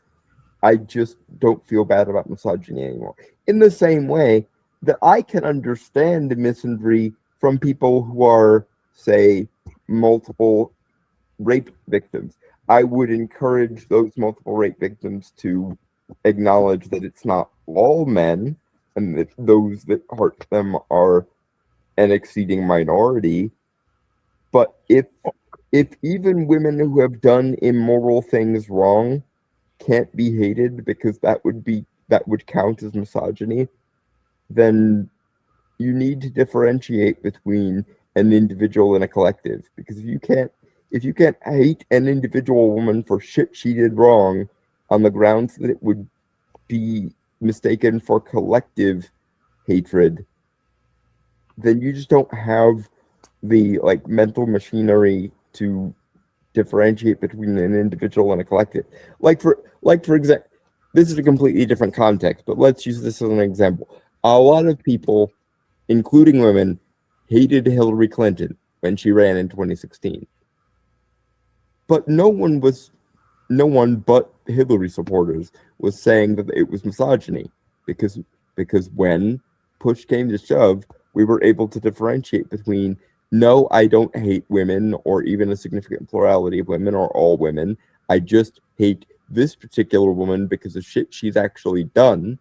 B: I just don't feel bad about misogyny anymore. In the same way that I can understand misandry from people who are, say, multiple rape victims. I would encourage those multiple rape victims to acknowledge that it's not all men, and that those that hurt them are an exceeding minority. But if even women who have done immoral things wrong can't be hated because that would count as misogyny, then you need to differentiate between an individual and a collective. Because hate an individual woman for shit she did wrong on the grounds that it would be mistaken for collective hatred, then you just don't have the mental machinery to differentiate between an individual and a collective. For example, this is a completely different context, but let's use this as an example. A lot of people, including women, hated Hillary Clinton when she ran in 2016. But no one but Hillary supporters was saying that it was misogyny, because when push came to shove, we were able to differentiate between, no, I don't hate women or even a significant plurality of women or all women. I just hate this particular woman because of shit she's actually done.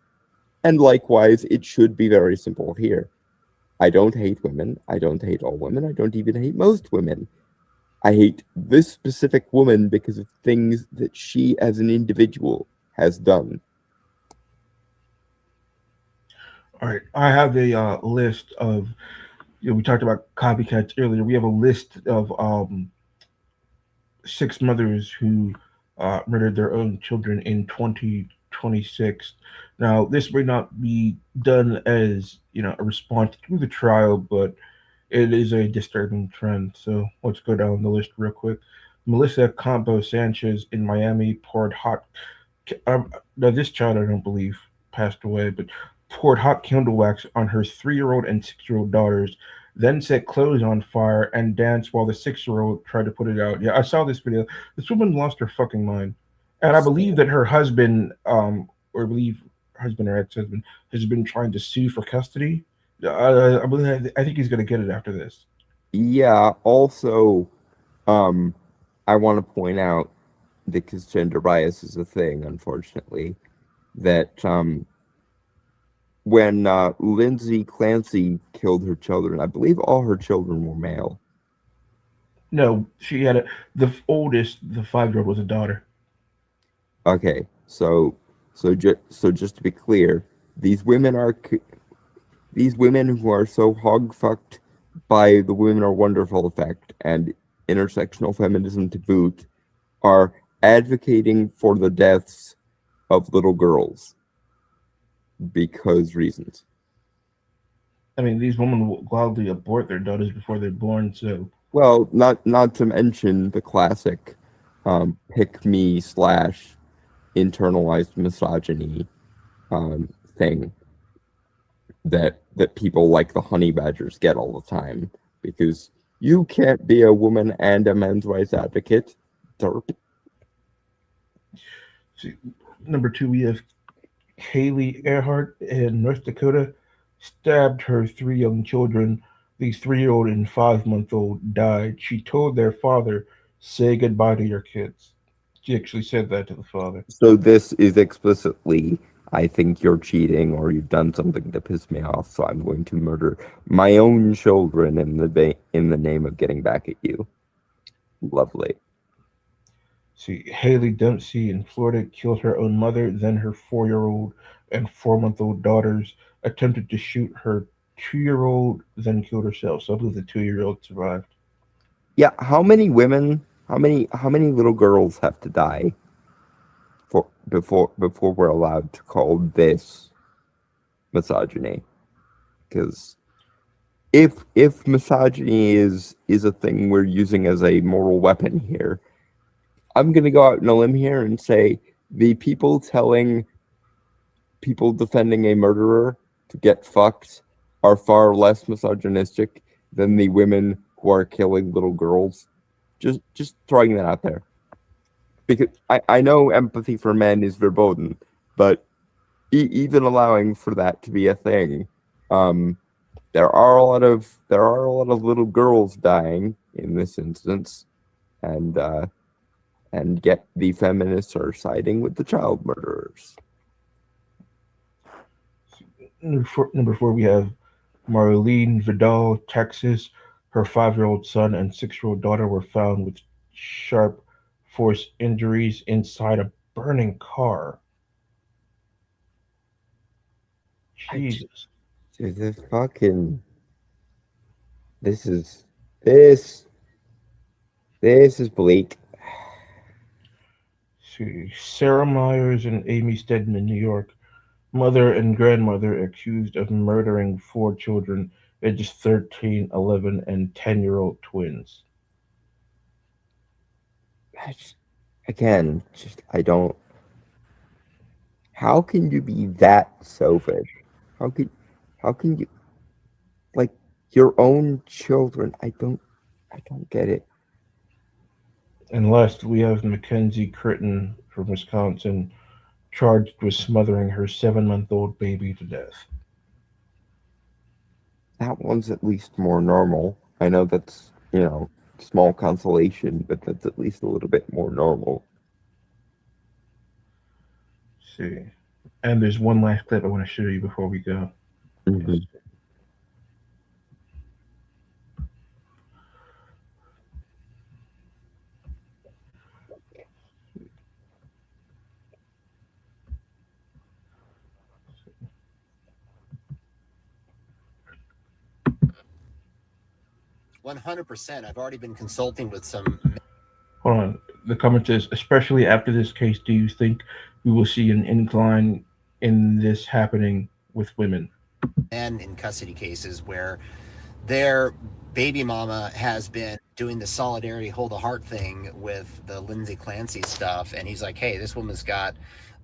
B: And likewise, it should be very simple here. I don't hate women. I don't hate all women. I don't even hate most women. I hate this specific woman because of things that she as an individual has done.
A: All right, I have a list of, we talked about copycats earlier. We have a list of 6 mothers who murdered their own children in 2026. Now, this may not be done as a response to the trial, but it is a disturbing trend. So let's go down the list real quick. Melissa Campo Sanchez in Miami poured hot. Now, this child I don't believe passed away, but poured hot candle wax on her 3-year-old and 6-year-old daughters, then set clothes on fire and danced while the 6-year-old tried to put it out. Yeah, I saw this video. This woman lost her fucking mind, and I believe that her husband, or I believe husband or ex-husband, has been trying to sue for custody. I think he's gonna get it after this.
B: Yeah. Also, I want to point out, because gender bias is a thing, unfortunately, that when Lindsay Clancy killed her children, I believe all her children were male.
A: No, she had the oldest, the 5-year-old, was a daughter.
B: Okay, so just to be clear, these women who are so hog fucked by the Women Are Wonderful effect and intersectional feminism to boot are advocating for the deaths of little girls because reasons.
A: I mean, these women will gladly abort their daughters before they're born. So,
B: well, not to mention the classic pick me / internalized misogyny thing that people like the honey badgers get all the time, because you can't be a woman and a men's rights advocate. Derp.
A: See, number 2, we have Kaylee Earhart in North Dakota stabbed her 3 young children. These 3-year-old and 5-month-old died. She told their father, "Say goodbye to your kids." She actually said that to the father.
B: So this is explicitly, I think you're cheating or you've done something to piss me off, so I'm going to murder my own children in the name of getting back at you. Lovely.
A: See, Haley Dempsey in Florida killed her own mother, then her 4-year-old and 4-month-old daughters, attempted to shoot her 2-year-old, then killed herself. So I believe the 2-year-old survived.
B: Yeah, how many little girls have to die before we're allowed to call this misogyny? Because if misogyny is a thing we're using as a moral weapon here, I'm gonna go out on a limb here and say the people telling people defending a murderer to get fucked are far less misogynistic than the women who are killing little girls. Just throwing that out there. Because I know empathy for men is verboten, but even allowing for that to be a thing, there are a lot of little girls dying in this instance, and yet the feminists are siding with the child murderers.
A: Number 4, we have Marlene Vidal, Texas. Her 5-year-old son and 6-year-old daughter were found with sharp force injuries inside a burning car. Jesus.
B: Dude, this This is bleak.
A: See, Sarah Myers and Amy Stedman in New York, mother and grandmother accused of murdering four children, ages 13, 11, and 10-year-old twins.
B: Again, I don't. How can you be that selfish? How can you, like, your own children? I don't get it.
A: And last, we have Mackenzie Critton from Wisconsin, charged with smothering her 7-month-old baby to death.
B: That one's at least more normal. I know that's, small consolation, but that's at least a little bit more normal.
A: See. And there's one last clip I want to show you before we go.
B: Mm-hmm.
O: 100%. I've already been consulting with some.
A: Hold on. The comment says, especially after this case, do you think we will see an incline in this happening with women?
O: Men in custody cases where their baby mama has been doing the solidarity hold a heart thing with the Lindsay Clancy stuff, and he's like, hey, this woman's got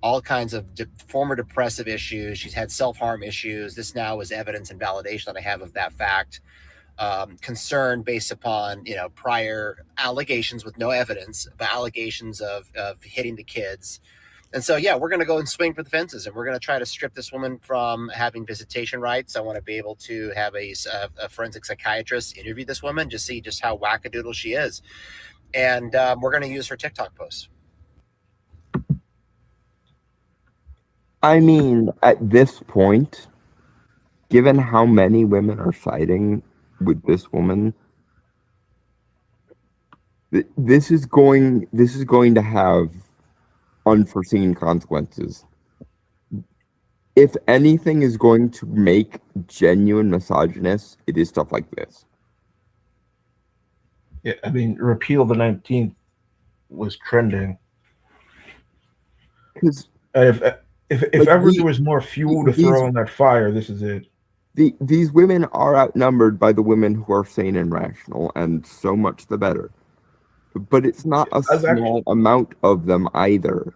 O: all kinds of former depressive issues, she's had self-harm issues, this now is evidence and validation that I have of that fact. Concern based upon prior allegations with no evidence, but allegations of hitting the kids. And so, yeah, we're going to go and swing for the fences, and we're going to try to strip this woman from having visitation rights. I want to be able to have a forensic psychiatrist interview this woman, just see just how wackadoodle she is. And we're going to use her TikTok posts.
B: I mean, at this point, given how many women are siding with this woman, this is going to have unforeseen consequences. If anything is going to make genuine misogynists, it is stuff like this.
A: Yeah, I mean, repeal the 19th was trending.
B: Because
A: if ever there was more fuel to throw on that fire, this is it.
B: These women are outnumbered by the women who are sane and rational, and so much the better. But it's not a small amount of them either.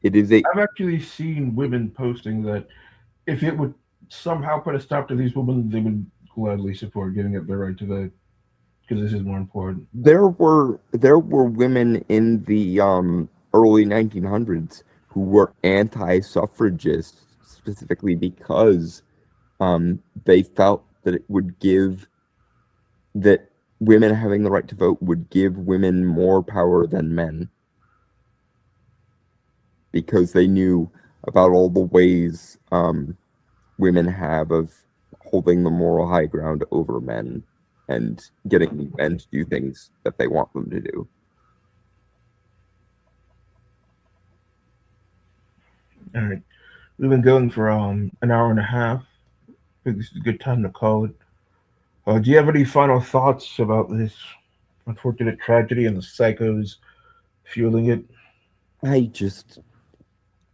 A: I've actually seen women posting that if it would somehow put a stop to these women, they would gladly support giving up their right to vote because this is more important.
B: There were women in the early 1900s who were anti-suffragists specifically because they felt that it would give that women having the right to vote would give women more power than men, because they knew about all the ways women have of holding the moral high ground over men and getting men to do things that they want them to do.
A: All right. We've been going for an hour and a half. I think this is a good time to call it. Do you have any final thoughts about this unfortunate tragedy and the psychos fueling it?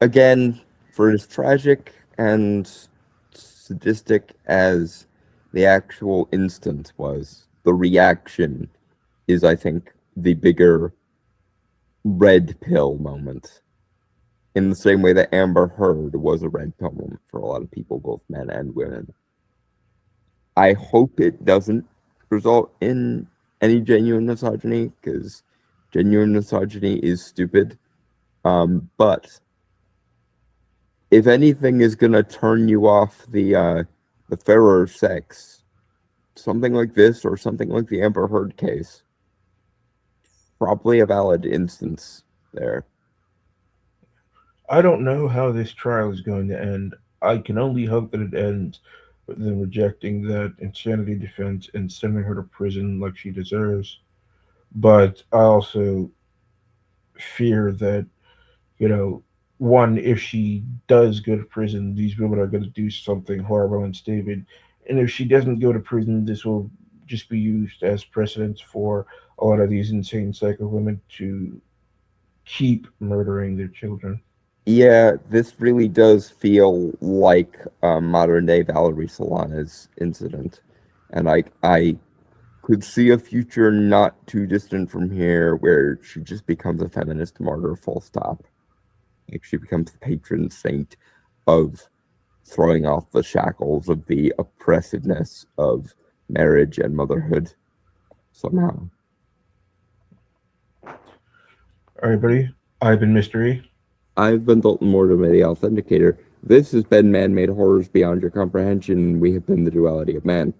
B: Again, for as tragic and sadistic as the actual instance was, the reaction is, I think, the bigger red pill moment. In the same way that Amber Heard was a red pill moment for a lot of people, both men and women. I hope it doesn't result in any genuine misogyny, because genuine misogyny is stupid. But if anything is gonna turn you off the fairer sex, something like this or something like the Amber Heard case, probably a valid instance there.
A: I don't know how this trial is going to end. I can only hope that it ends with them rejecting that insanity defense and sending her to prison like she deserves. But I also fear that, one, if she does go to prison, these women are going to do something horrible and stupid. And if she doesn't go to prison, this will just be used as precedents for a lot of these insane psycho women to keep murdering their children.
B: Yeah, this really does feel like a modern day Valerie Solana's incident. And I could see a future not too distant from here where she just becomes a feminist martyr, full stop. Like she becomes the patron saint of throwing off the shackles of the oppressiveness of marriage and motherhood somehow.
A: All right, buddy. I've been Mystery.
B: I've been Dalton Mortimer, the Authenticator. This has been Man-Made Horrors Beyond Your Comprehension. We have been the Duality of Man.